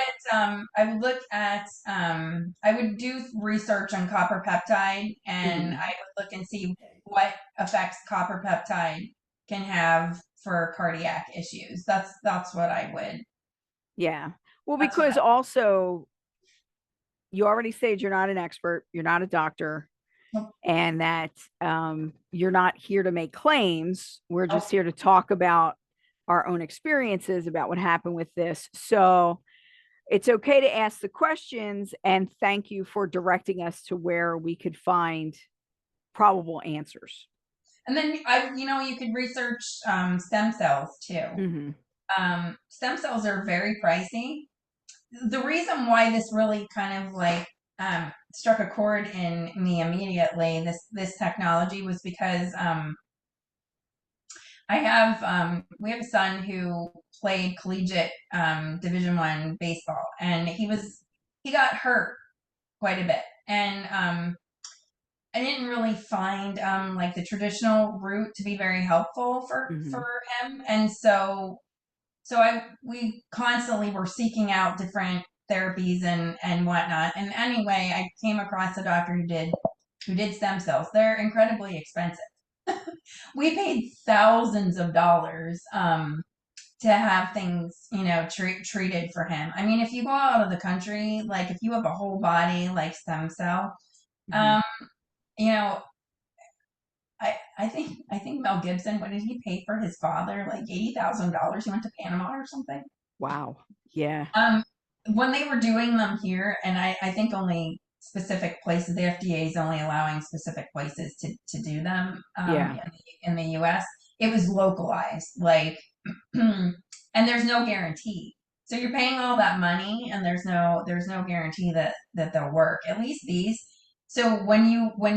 Speaker 2: I would do research on copper peptide, and I would look and see what effects copper peptide can have for cardiac issues. That's what I would.
Speaker 1: Yeah. Well,
Speaker 2: That's what
Speaker 1: because also you already said you're not an expert, you're not a doctor,
Speaker 2: Nope.
Speaker 1: and that you're not here to make claims. We're just
Speaker 2: Nope.
Speaker 1: here to talk about our own experiences about what happened with this. So it's okay to ask the questions, and thank you for directing us to where we could find probable answers.
Speaker 2: And then you could research stem cells too. Stem cells are very pricey. The reason why this really kind of like struck a chord in me immediately, this technology, was because we have a son who played collegiate Division I baseball, and he got hurt quite a bit, and I didn't really find like the traditional route to be very helpful for him, and so we constantly were seeking out different therapies and whatnot. And anyway, I came across a doctor who did stem cells. They're incredibly expensive. We paid thousands of dollars to have things, treated for him. I mean, if you go out of the country, like if you have a whole body like stem cell, um, you know, I think Mel Gibson, what did he pay for his father? Like $80,000. He went to Panama or something.
Speaker 1: Wow. Yeah.
Speaker 2: When they were doing them here, and I think only specific places, the FDA is only allowing specific places to do them
Speaker 1: Yeah.
Speaker 2: in the US, it was localized. Like, and there's no guarantee. So you're paying all that money, and there's no guarantee that they'll work. At least these. So when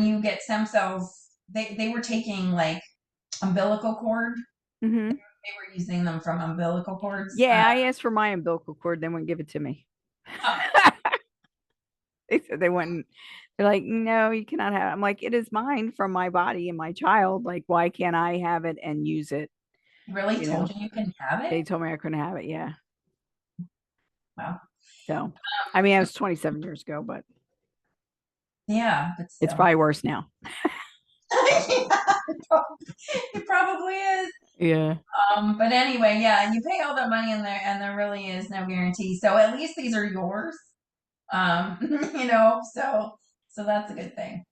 Speaker 2: you get stem cells, they were taking like umbilical cord. They were using them from umbilical cords.
Speaker 1: Yeah, I asked for my umbilical cord, they wouldn't give it to me.
Speaker 2: Oh,
Speaker 1: They said they wouldn't. They're like, no, you cannot have it. I'm like, it is mine from my body and my child. Like, why can't I have it and use it?
Speaker 2: really
Speaker 1: You
Speaker 2: told
Speaker 1: know,
Speaker 2: you couldn't have it?
Speaker 1: they told me I couldn't have it. Yeah.
Speaker 2: Wow.
Speaker 1: So, I mean, I was 27 years ago, but
Speaker 2: Yeah, but
Speaker 1: it's
Speaker 2: still.
Speaker 1: probably worse now.
Speaker 2: It probably is.
Speaker 1: Yeah.
Speaker 2: But anyway, yeah, you pay all that money in there, and there really is no guarantee. So at least these are yours. Um, so that's a good thing.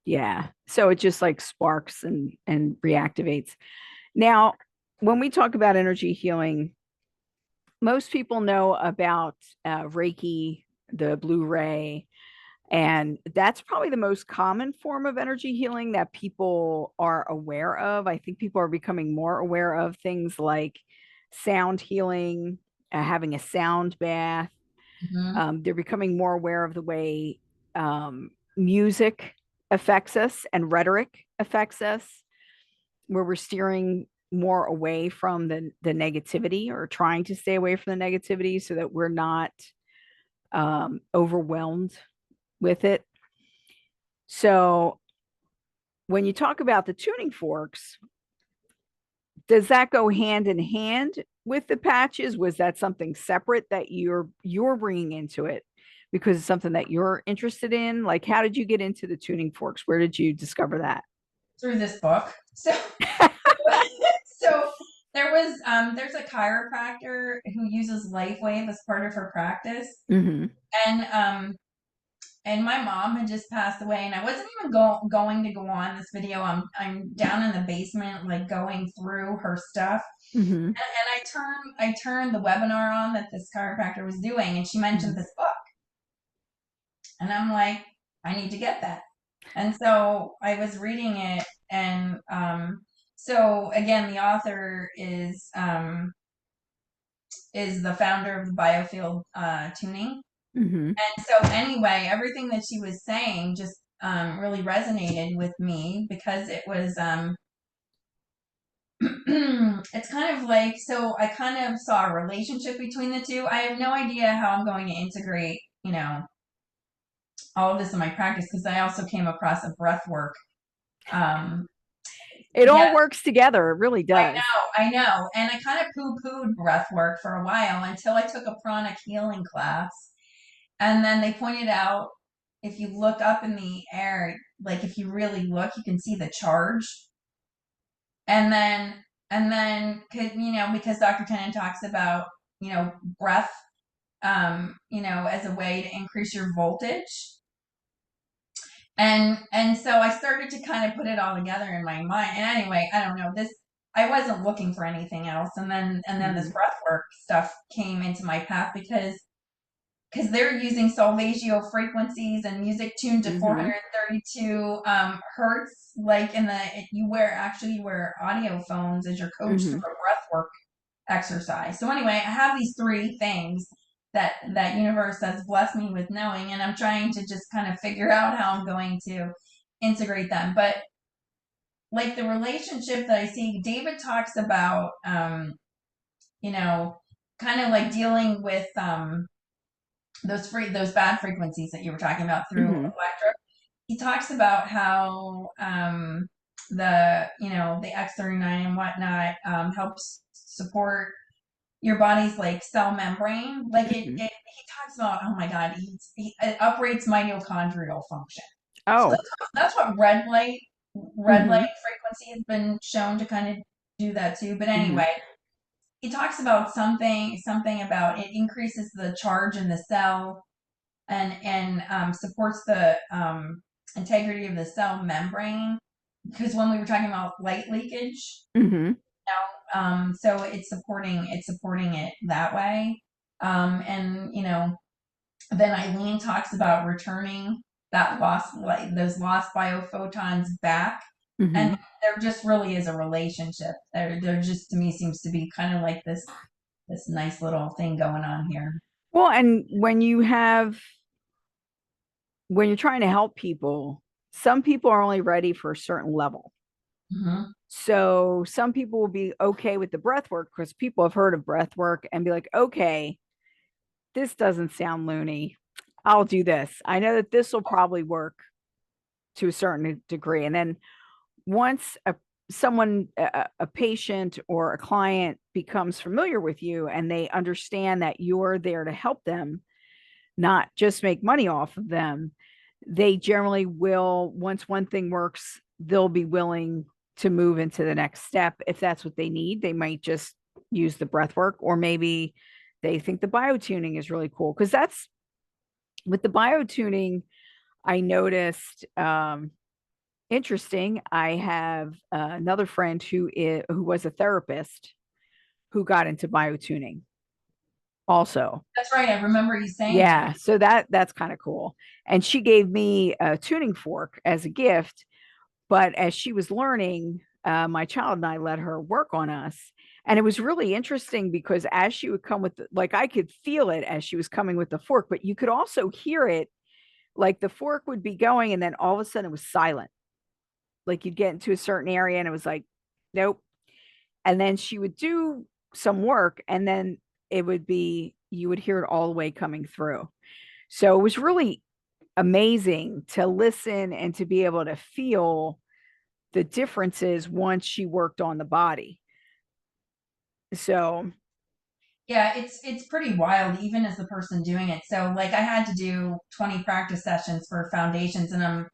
Speaker 1: Yeah. So it just like sparks and reactivates. Now, when we talk about energy healing, most people know about Reiki, the blue ray, and that's probably the most common form of energy healing that people are aware of. I think people are becoming more aware of things like sound healing, having a sound bath. They're becoming more aware of the way music affects us and rhetoric affects us, where we're steering more away from the negativity, or trying to stay away from the negativity so that we're not overwhelmed with it. So when you talk about the tuning forks, does that go hand in hand with the patches? Was that something separate that you're bringing into it because it's something that you're interested in? Like, how did you get into the tuning forks? Where did you discover that?
Speaker 2: Through this book. So so there's a chiropractor who uses Lifewave as part of her practice. And my mom had just passed away, and I wasn't even going to go on this video. I'm down in the basement, like going through her stuff, and I turned the webinar on that this chiropractor was doing, and she mentioned this book, and I'm like, I need to get that. And so I was reading it, and so again, the author is the founder of the Biofield Tuning. And so anyway, everything that she was saying just really resonated with me, because it was it's kind of like, so I kind of saw a relationship between the two. I have no idea how I'm going to integrate, all of this in my practice, because I also came across a breath work.
Speaker 1: It
Speaker 2: Yeah,
Speaker 1: all works together. It really does.
Speaker 2: I know. And I kind of poo-pooed breath work for a while until I took a pranic healing class. And then they pointed out, if you look up in the air, like if you really look, you can see the charge. And then, because Dr. Tennant talks about, breath, as a way to increase your voltage. And so I started to kind of put it all together in my mind. And anyway, I don't know, this, I wasn't looking for anything else. And then this breath work stuff came into my path because they're using solfeggio frequencies and music tuned to 432 hertz. Like you wear audio phones as your coach through a breath work exercise. So anyway, I have these three things that universe has blessed me with knowing, and I'm trying to just kind of figure out how I'm going to integrate them. But like the relationship that I see, David talks about, kind of like dealing with those bad frequencies that you were talking about through electric. He talks about how the X39 and whatnot helps support your body's like cell membrane. Like he talks about, oh my God, it uprates mitochondrial function. So
Speaker 1: Oh.
Speaker 2: that's what red light frequency has been shown to kind of do that too. But anyway, he talks about something about it increases the charge in the cell and supports the integrity of the cell membrane. Because when we were talking about light leakage, so it's supporting it that way. And then Eileen talks about returning those lost biophotons back. And there just really is a relationship. There just, to me, seems to be kind of like this nice little thing going on here.
Speaker 1: Well, and when you're trying to help people, some people are only ready for a certain level. So some people will be okay with the breath work because people have heard of breath work and be like, okay, this doesn't sound loony. I'll do this. I know that this will probably work to a certain degree. And then once a patient or a client becomes familiar with you and they understand that you're there to help them, not just make money off of them, they generally will, once one thing works, they'll be willing to move into the next step. If that's what they need, they might just use the breath work, or maybe they think the biotuning is really cool. Because that's with the biotuning, I noticed interesting. I have another friend who was a therapist who got into biotuning also.
Speaker 2: That's right. I remember you saying
Speaker 1: Yeah, so that's kind of cool. And she gave me a tuning fork as a gift, but as she was learning, my child and I let her work on us. And it was really interesting because as she would come with like I could feel it as she was coming with the fork, but you could also hear it, like the fork would be going and then all of a sudden it was silent. Like you'd get into a certain area and it was like, nope. And then she would do some work and then you would hear it all the way coming through. So it was really amazing to listen and to be able to feel the differences once she worked on the body. So
Speaker 2: yeah, it's pretty wild, even as the person doing it. So like I had to do 20 practice sessions for foundations, and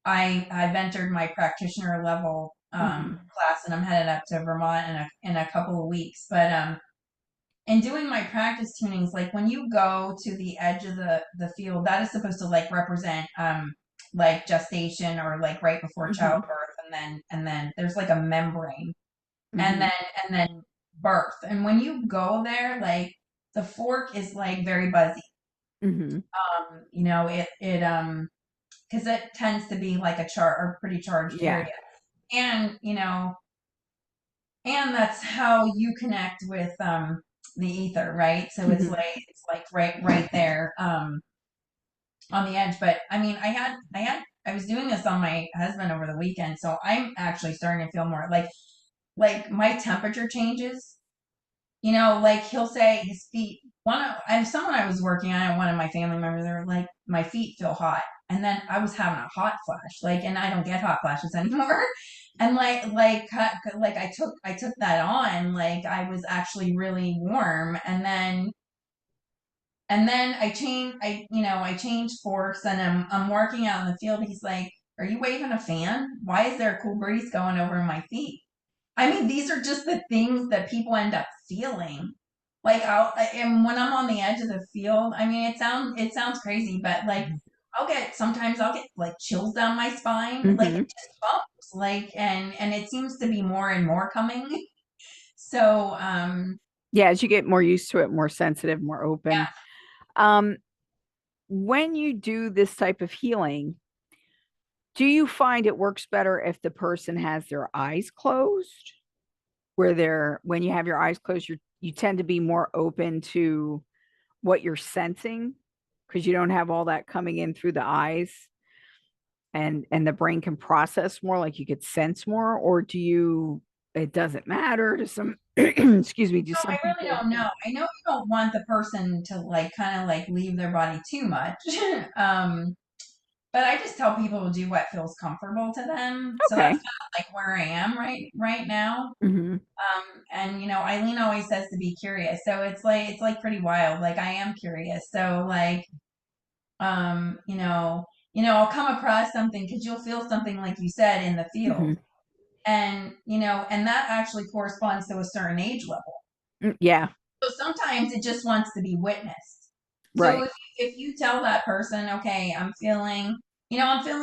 Speaker 2: I've entered my practitioner level class, and I'm headed up to Vermont in a couple of weeks. But in doing my practice tunings, like when you go to the edge of the field, that is supposed to like represent like gestation or like right before childbirth, and then there's like a membrane, and then birth. And when you go there, like the fork is like very buzzy. It because it tends to be like a pretty charged area, and and that's how you connect with the ether, right? So it's like right there on the edge. But I mean, I was doing this on my husband over the weekend, so I'm actually starting to feel more like like my temperature changes. You know, like he'll say his feet. Someone I was working on, one of my family members, they were like, my feet feel hot, and then I was having a hot flash, like, and I don't get hot flashes anymore. And like I took that on, like I was actually really warm, and then I changed forks, and I'm working out in the field. He's like, "Are you waving a fan? Why is there a cool breeze going over my feet?" I mean, these are just the things that people end up feeling. Like and when I'm on the edge of the field, I mean, it sounds crazy, but like sometimes I'll get like chills down my spine, like it
Speaker 1: Mm-hmm.
Speaker 2: just bumps, like, and it seems to be more and more coming. So
Speaker 1: Yeah, as you get more used to it, more sensitive, more open.
Speaker 2: yeah.
Speaker 1: Um, when you do this type of healing, do you find it works better if the person has their eyes closed? When you have your eyes closed, you tend to be more open to what you're sensing because you don't have all that coming in through the eyes, and the brain can process more, like you could sense more, or do you it doesn't matter to some excuse me, to
Speaker 2: No,
Speaker 1: some
Speaker 2: I really
Speaker 1: people?
Speaker 2: don't know. I know you don't want the person to like kind of like leave their body too much. um, but I just tell people to do what feels comfortable to them. So that's
Speaker 1: Okay.
Speaker 2: kind of like where I am right now.
Speaker 1: Hmm.
Speaker 2: And Eileen always says to be curious. So it's like pretty wild. Like I am curious. So like um, you know, I'll come across something because you'll feel something like you said in the
Speaker 1: Hmm.
Speaker 2: field. And that actually corresponds to a certain age level.
Speaker 1: Yeah.
Speaker 2: So sometimes it just wants to be witnessed. So
Speaker 1: Right.
Speaker 2: if you tell that person, okay, I'm feeling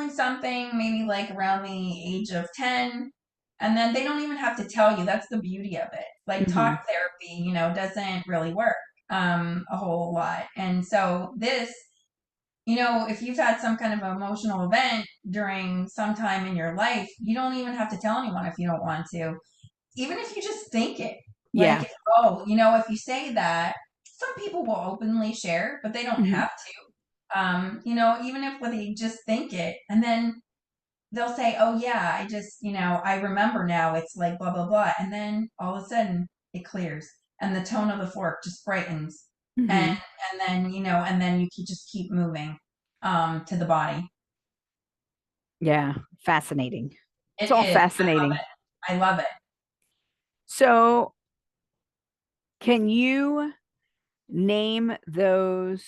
Speaker 2: something maybe like around the age of 10, and then they don't even have to tell you. That's the beauty of it. Like
Speaker 1: Hmm.
Speaker 2: talk therapy, doesn't really work a whole lot. And so if you've had some kind of emotional event during some time in your life, you don't even have to tell anyone if you don't want to, even if you just think it,
Speaker 1: Yeah.
Speaker 2: like, oh, if you say that, some people will openly share, but they don't
Speaker 1: Hmm.
Speaker 2: have to. Even if they just think it, and then they'll say, oh yeah, I remember now, it's like blah blah blah, and then all of a sudden it clears, and the tone of the fork just brightens, and
Speaker 1: Hmm.
Speaker 2: and then you can just keep moving to the body.
Speaker 1: Yeah. Fascinating.
Speaker 2: It
Speaker 1: It's all
Speaker 2: is.
Speaker 1: fascinating.
Speaker 2: I love it.
Speaker 1: So, can you name those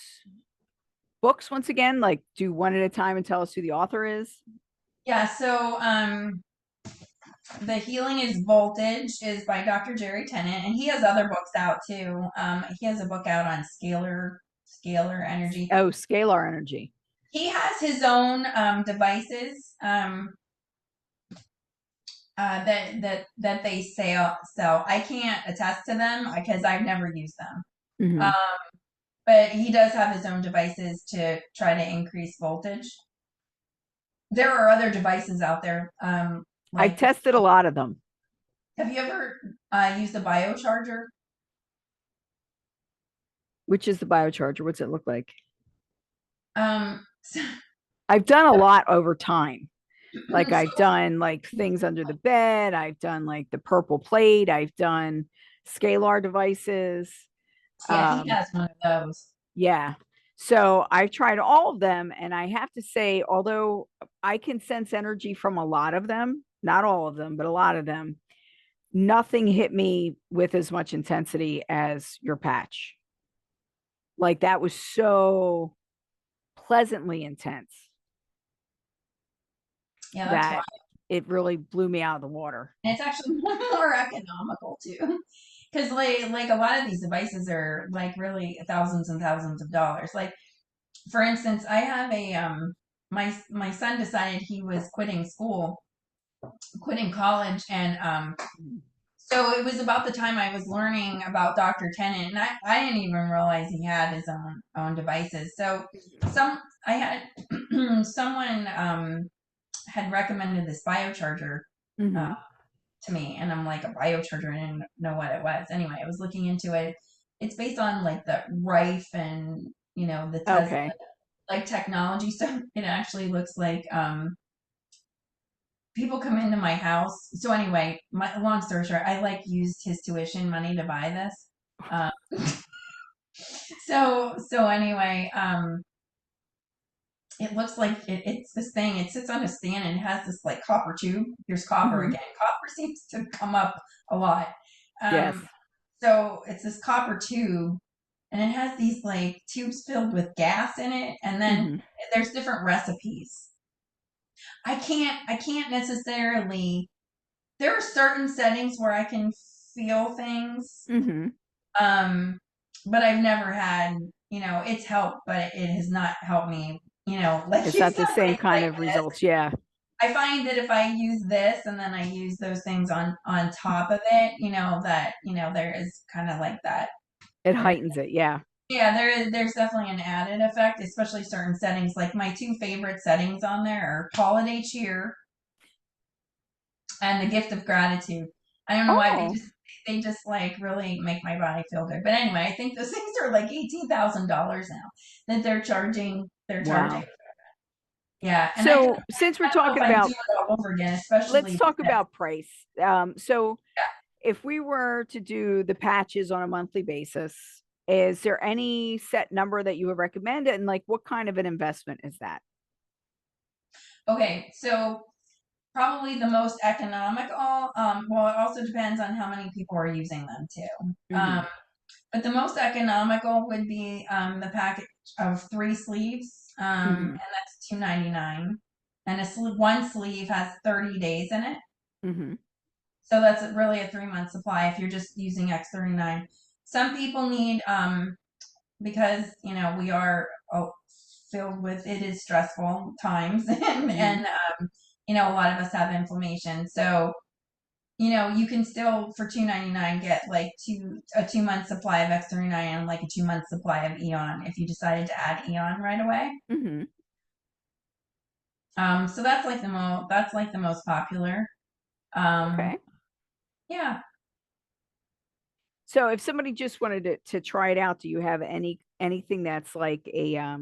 Speaker 1: books once again? Like, do one at a time and tell us who the author is?
Speaker 2: Yeah. So The Healing is Voltage is by Dr. Jerry Tennant, and he has other books out too. He has a book out on scalar energy.
Speaker 1: Oh, scalar energy.
Speaker 2: He has his own devices that they sell. I can't attest to them because I've never used them.
Speaker 1: Hmm.
Speaker 2: Um, but he does have his own devices to try to increase voltage. There are other devices out there.
Speaker 1: I've
Speaker 2: Like,
Speaker 1: tested a lot of them.
Speaker 2: have you ever used a biocharger?
Speaker 1: Which is the biocharger? What's it look like?
Speaker 2: So,
Speaker 1: I've done a lot over time. Like
Speaker 2: so
Speaker 1: I've done like things under the bed. I've done like the purple plate. I've done scalar devices.
Speaker 2: yeah, he
Speaker 1: Um,
Speaker 2: has one of those.
Speaker 1: yeah. So I've tried all of them. And I have to say, although I can sense energy from a lot of them, not all of them, but a lot of them, nothing hit me with as much intensity as your patch. Like that was so pleasantly intense
Speaker 2: Yeah, that's why.
Speaker 1: that it really blew me out of the water.
Speaker 2: And it's actually more economical too. Because like a lot of these devices are like really thousands and thousands of dollars. Like for instance, I have a my son decided he was quitting college, and so it was about the time I was learning about Dr. Tennant, and I didn't even realize he had his own devices. So some I had someone had recommended this biocharger uh,
Speaker 1: Mm-hmm.
Speaker 2: to me, and I'm like, a biocharger? I didn't know what it was. Anyway, I was looking into it. It's based on like the Rife and the Tesla
Speaker 1: Okay.
Speaker 2: like technology. So it actually looks like people come into my house. So anyway, my long story short, I like used his tuition money to buy this. Um, so anyway, it looks like it's this thing. It sits on a stand and it has this like copper tube. Here's copper again. Copper seems to come up a lot.
Speaker 1: Yes.
Speaker 2: So it's this copper tube, and it has these like tubes filled with gas in it, and then there's different recipes. I can't necessarily. There are certain settings where I can feel things. But I've never had, it's helped, but it has not helped me, like
Speaker 1: it's not the same kind of results. Yeah.
Speaker 2: I find that if I use this and then I use those things on top of it, there is kind of like that.
Speaker 1: It heightens it. Yeah.
Speaker 2: Yeah, there's definitely an added effect, especially certain settings. Like my two favorite settings on there are holiday cheer and the gift of gratitude. I don't know why they just like really make my body feel good. But anyway, I think those things are like $18,000 now that they're charging.
Speaker 1: Wow.
Speaker 2: Yeah. And
Speaker 1: so since we're talking about
Speaker 2: do it all over again, especially
Speaker 1: let's talk about price. So if we were to do the patches on a monthly basis, is there any set number that you would recommend? And like, what kind of an investment is that?
Speaker 2: Okay. So probably the most economical. Well, it also depends on how many people are using them too. But the most economical would be the package of 3 sleeves, and that's $2.99. And one sleeve has 30 days in it. So that's really a 3-month supply if you're just using X39. Some people need, because we are filled with, it is stressful times, and a lot of us have inflammation. So you can still for $2.99 get like a 2-month supply of X39 and like a 2-month supply of Eon if you decided to add Eon right away. So that's like the most popular.
Speaker 1: Okay.
Speaker 2: Yeah.
Speaker 1: So if somebody just wanted to try it out, do you have anything that's like I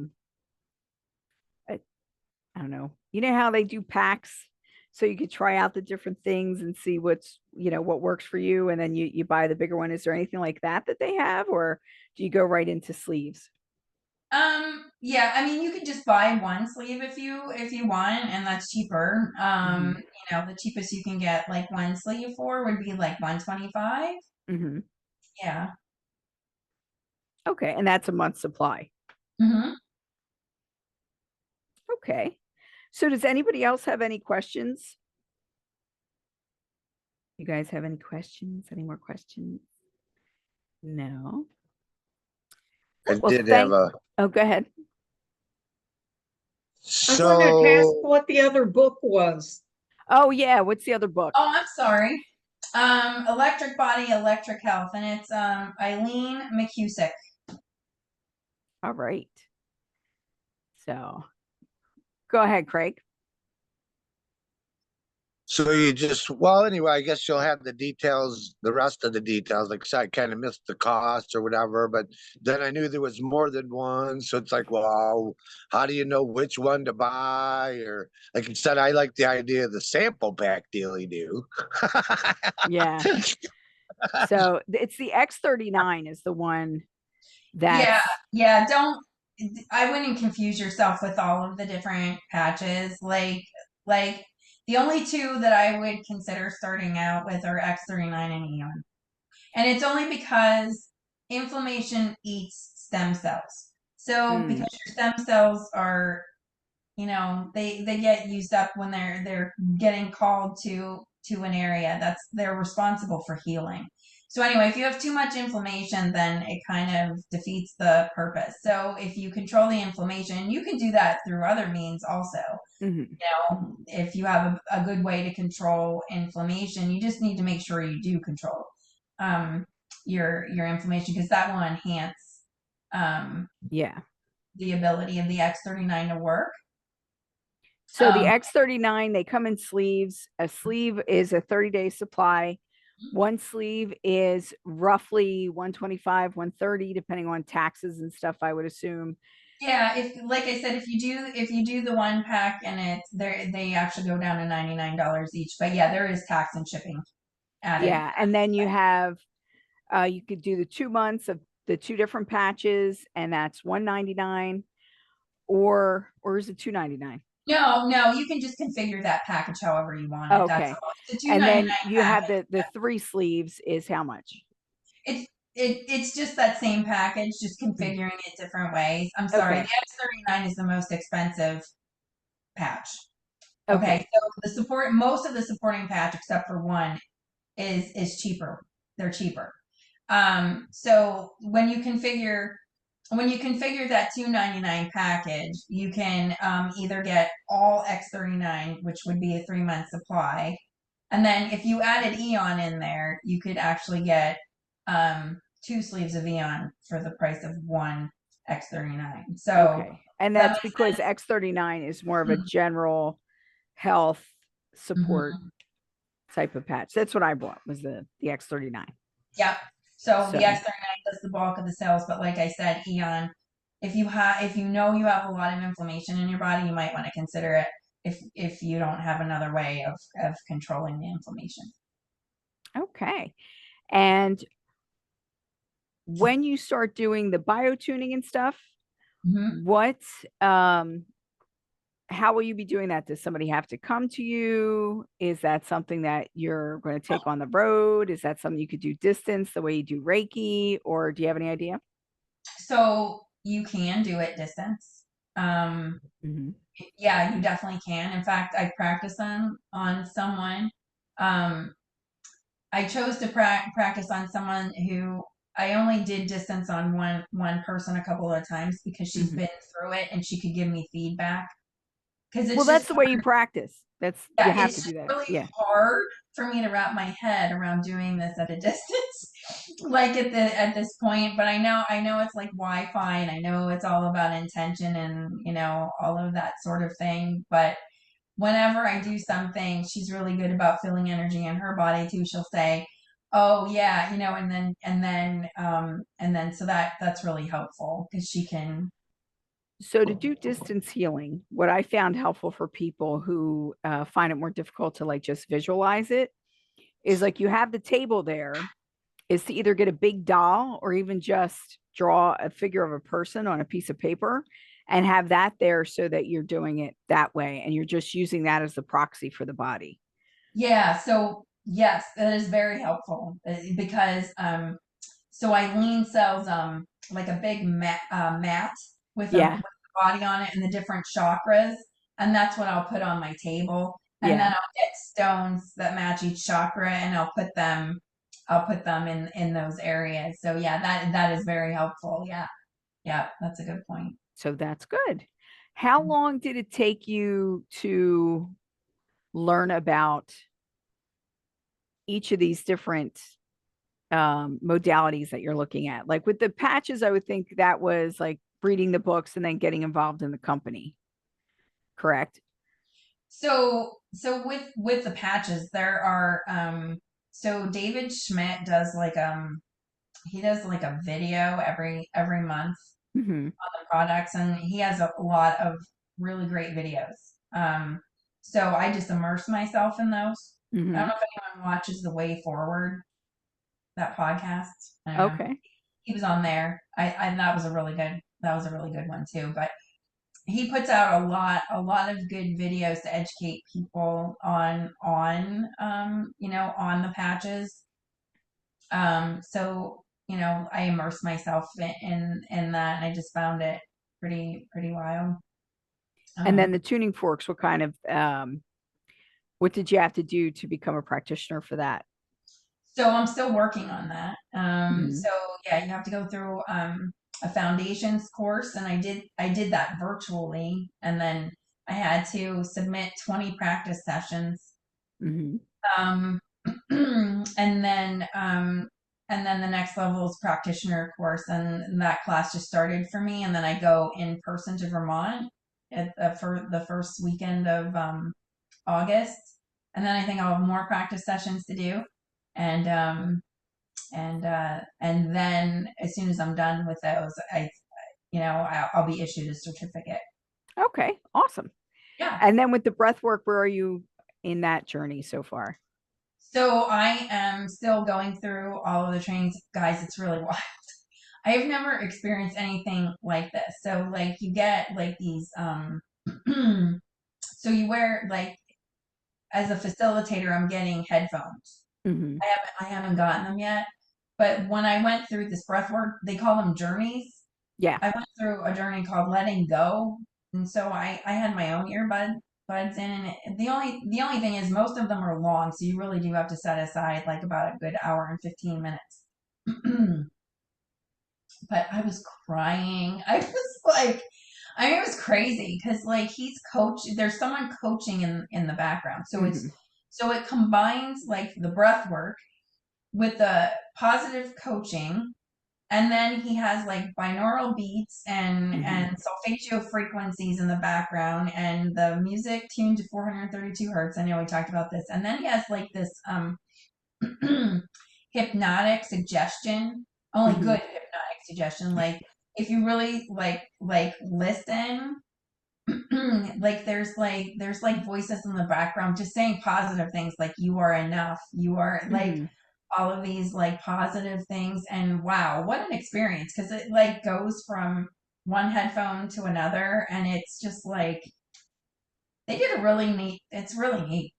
Speaker 1: don't know, how they do packs, so you could try out the different things and see what works for you, and then you buy the bigger one. Is there anything like that they have, or do you go right into sleeves?
Speaker 2: Yeah, I mean, you could just buy one sleeve if you want, and that's cheaper. The cheapest you can get like one sleeve for would be like $125. Yeah.
Speaker 1: Okay, and that's a month's supply. Okay. So does anybody else have any questions? You guys have any questions? Any more questions? No.
Speaker 3: I did have a.
Speaker 1: Oh, go ahead.
Speaker 3: So
Speaker 4: I wanted to ask what the other book was.
Speaker 1: Oh yeah, what's the other book?
Speaker 2: Oh, I'm sorry. Electric Body, Electric Health, and it's Eileen McCusick.
Speaker 1: All right. So go ahead, Craig.
Speaker 3: So anyway, I guess you'll have the details, the rest of the details. Like I said, I kind of missed the cost or whatever, but then I knew there was more than one. So it's like, well, how do you know which one to buy? Or like you said, I like the idea of the sample pack deal you do.
Speaker 1: Yeah. So it's the X39 is the one that.
Speaker 2: Yeah. I wouldn't confuse yourself with all of the different patches. Like the only two that I would consider starting out with are X39 and Eon. And it's only because inflammation eats stem cells. So because your stem cells are, they get used up when they're getting called to an area they're responsible for healing. So anyway, if you have too much inflammation, then it kind of defeats the purpose. So if you control the inflammation, you can do that through other means also. If you have a good way to control inflammation, you just need to make sure you do control your inflammation, because that will enhance the ability of the X39 to work.
Speaker 1: So the X39, they come in sleeves. A sleeve is a 30-day supply. One sleeve is roughly $125, $130, depending on taxes and stuff, I would assume.
Speaker 2: Yeah, if like I said, if you do the one pack and they actually go down to $99 each. But yeah, there is tax and shipping added.
Speaker 1: Yeah. And then you have, you could do the 2 months of the two different patches, and that's $199, or is it $299?
Speaker 2: No, you can just configure that package however you want it. That's
Speaker 1: Okay.
Speaker 2: all. It's a
Speaker 1: And then
Speaker 2: 299
Speaker 1: you have
Speaker 2: package.
Speaker 1: the 3 sleeves is how much?
Speaker 2: It's just that same package, just configuring it different ways. I'm sorry, the
Speaker 1: Okay.
Speaker 2: X39 is the most expensive patch. Okay,
Speaker 1: Okay.
Speaker 2: so most of the supporting patch except for one is cheaper. They're cheaper. So when you configure that 299 package, you can either get all X39, which would be a 3 month supply, and then if you added Eon in there, you could actually get 2 sleeves of Eon for the price of one X39. So
Speaker 1: Okay. And
Speaker 2: that
Speaker 1: that's
Speaker 2: makes
Speaker 1: because
Speaker 2: sense.
Speaker 1: X39 is more of a
Speaker 2: Mhm.
Speaker 1: general health support
Speaker 2: Mhm.
Speaker 1: type of patch. That's what I bought, was the X39.
Speaker 2: Yep. So the
Speaker 1: So,
Speaker 2: X39 does the bulk of the sales, but like I said, Eon, if you know you have a lot of inflammation in your body, you might want to consider it if you don't have another way of controlling the inflammation.
Speaker 1: okay. And when you start doing the biotuning and stuff,
Speaker 2: Hmm.
Speaker 1: what how will you be doing that? Does somebody have to come to you? Is that something that you're going to take on the road? Is that something you could do distance the way you do Reiki, or do you have any idea?
Speaker 2: So you can do it distance. Um,
Speaker 1: Mm-hmm.
Speaker 2: yeah, you definitely can. In fact, I practice on someone. Um, I chose to practice on someone who I only did distance on one person a couple of times because she's
Speaker 1: Mm-hmm.
Speaker 2: been through it and she could give me feedback. Because
Speaker 1: Well,
Speaker 2: it's
Speaker 1: that's
Speaker 2: just
Speaker 1: the way you practice. You
Speaker 2: yeah,
Speaker 1: have to
Speaker 2: it's
Speaker 1: do
Speaker 2: just
Speaker 1: that.
Speaker 2: really
Speaker 1: Yeah.
Speaker 2: hard for me to wrap my head around doing this at a distance, like at this point. But I know it's like Wi-Fi, and I know it's all about intention and all of that sort of thing. But whenever I do something, she's really good about feeling energy in her body too. She'll say, "Oh yeah," and then so that's really helpful because she can.
Speaker 1: So to do distance healing, what I found helpful for people who find it more difficult to like just visualize it is like you have the table there, is to either get a big doll or even just draw a figure of a person on a piece of paper and have that there so that you're doing it that way and you're just using that as the proxy for the body.
Speaker 2: Yeah, so yes, that is very helpful because so Eileen sells like a big mat with
Speaker 1: Yeah.
Speaker 2: a body on it and the different chakras, and that's what I'll put on my table. And then
Speaker 1: Yeah.
Speaker 2: I'll get stones that match each chakra, and I'll put them in those areas. So yeah, that is very helpful. Yeah, yeah, that's a good point.
Speaker 1: So that's good. How long did it take you to learn about each of these different modalities that you're looking at? Like with the patches, I would think that was like reading the books and then getting involved in the company, correct?
Speaker 2: So with the patches, there are so David Schmidt does like he does like a video every month
Speaker 1: Mm-hmm.
Speaker 2: on the products, and he has a lot of really great videos. So I just immerse myself in those. I
Speaker 1: Mm-hmm.
Speaker 2: don't know if anyone watches The Way Forward, that podcast. I don't know.
Speaker 1: Okay.
Speaker 2: He was on there. I that was a really good one too. But he puts out a lot of good videos to educate people on the patches. So I immersed myself in that, and I just found it pretty wild.
Speaker 1: And then
Speaker 2: Um,
Speaker 1: the tuning forks, what did you have to do to become a practitioner for that?
Speaker 2: so I'm still working on that.
Speaker 1: Mm-hmm.
Speaker 2: So yeah, you have to go through a foundations course, and I did that virtually, and then I had to submit 20 practice sessions.
Speaker 1: Mm-hmm.
Speaker 2: Um, and then the next level is practitioner course, and that class just started for me. And then I go in person to Vermont for the first weekend of August, and then I think I'll have more practice sessions to do, and and then as soon as I'm done with those, I'll be issued a certificate.
Speaker 1: Okay, awesome.
Speaker 2: Yeah.
Speaker 1: And then with the breath work, where are you in that journey so far?
Speaker 2: So I am still going through all of the trainings. Guys, it's really wild. I've never experienced anything like this. So like you get like these so you wear like, as a facilitator, I'm getting headphones.
Speaker 1: Mm-hmm.
Speaker 2: I haven't gotten them yet. But when I went through this breath work, they call them journeys.
Speaker 1: Yeah.
Speaker 2: I went through a journey called letting go. And so I had my own earbuds in, and the only thing is most of them are long, so you really do have to set aside like about a good hour and 15 minutes. But I was crying. I was like, it was crazy because like he's there's someone coaching in the background. So so it combines like the breath work with the positive coaching, and then he has like binaural beats and solfeggio frequencies in the background, and the music tuned to 432 hertz. I know we talked about this. And then he has like this hypnotic suggestion, only good hypnotic suggestion. Like if you really like listen, like there's like voices in the background just saying positive things like you are enough, you are like all of these like positive things. And wow, what an experience, because it like goes from one headphone to another, and it's just like they did it's really neat.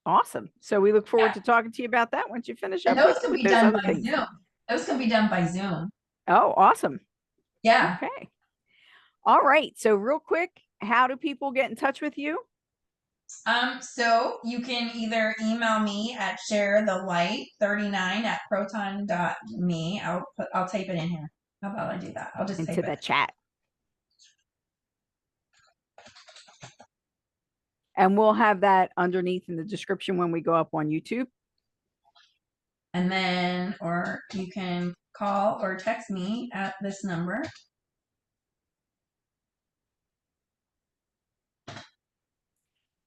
Speaker 1: Awesome. So we look forward to talking to you about that once you finish up.
Speaker 2: And those can be done by
Speaker 1: things.
Speaker 2: Zoom. Those can be done by Zoom.
Speaker 1: Oh, awesome.
Speaker 2: Yeah.
Speaker 1: Okay. All right. So real quick, how do people get in touch with you?
Speaker 2: So you can either email me at sharethelight39@proton.me. I'll type it in here. How about I do that? I'll just
Speaker 1: into
Speaker 2: type
Speaker 1: the
Speaker 2: it.
Speaker 1: chat. And we'll have that underneath in the description when we go up on YouTube.
Speaker 2: And then, or you can call or text me at this number.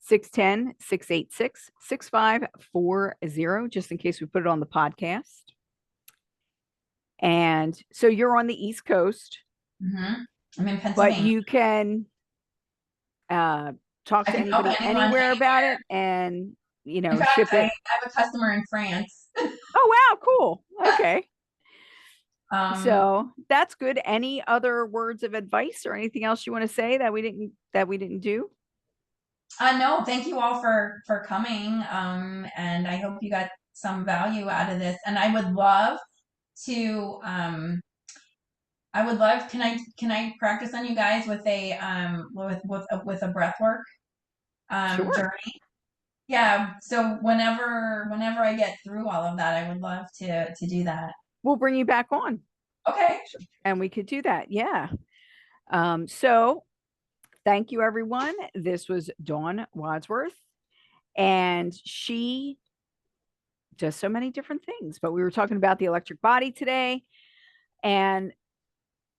Speaker 1: 610-686-6540, just in case we put it on the podcast. And so you're on the East Coast.
Speaker 2: I'm in Pennsylvania.
Speaker 1: But you can talk to anybody anywhere about it, and ship it.
Speaker 2: I have a customer in France.
Speaker 1: Oh wow, cool. Okay. So that's good. Any other words of advice or anything else you want to say that we didn't do? No,
Speaker 2: thank you all for coming. And I hope you got some value out of this. And I would love to can I practice on you guys with a with a breath work
Speaker 1: sure.
Speaker 2: journey? Yeah. So whenever I get through all of that, I would love to do that.
Speaker 1: We'll bring you back on.
Speaker 2: Okay.
Speaker 1: And we could do that. Yeah. So thank you, everyone. This was Dawn Wadsworth, and she does so many different things, but we were talking about the electric body today. And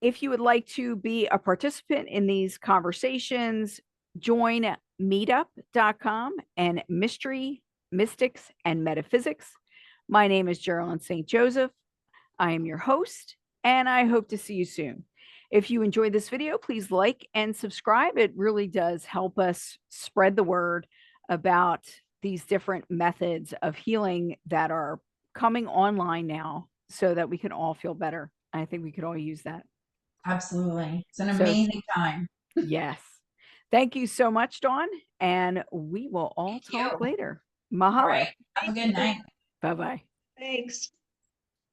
Speaker 1: if you would like to be a participant in these conversations, join meetup.com and Mystery, Mystics, and Metaphysics. My name is Geralyn St Joseph. I am your host, and I hope to see you soon. If you enjoyed this video, please like and subscribe. It really does help us spread the word about these different methods of healing that are coming online now so that we can all feel better. I think we could all use that.
Speaker 2: Absolutely. It's an amazing time.
Speaker 1: Yes. Thank you so much, Dawn. And we will all talk later. Mahalo.
Speaker 2: All right. Have a good night.
Speaker 1: Bye-bye.
Speaker 4: Thanks.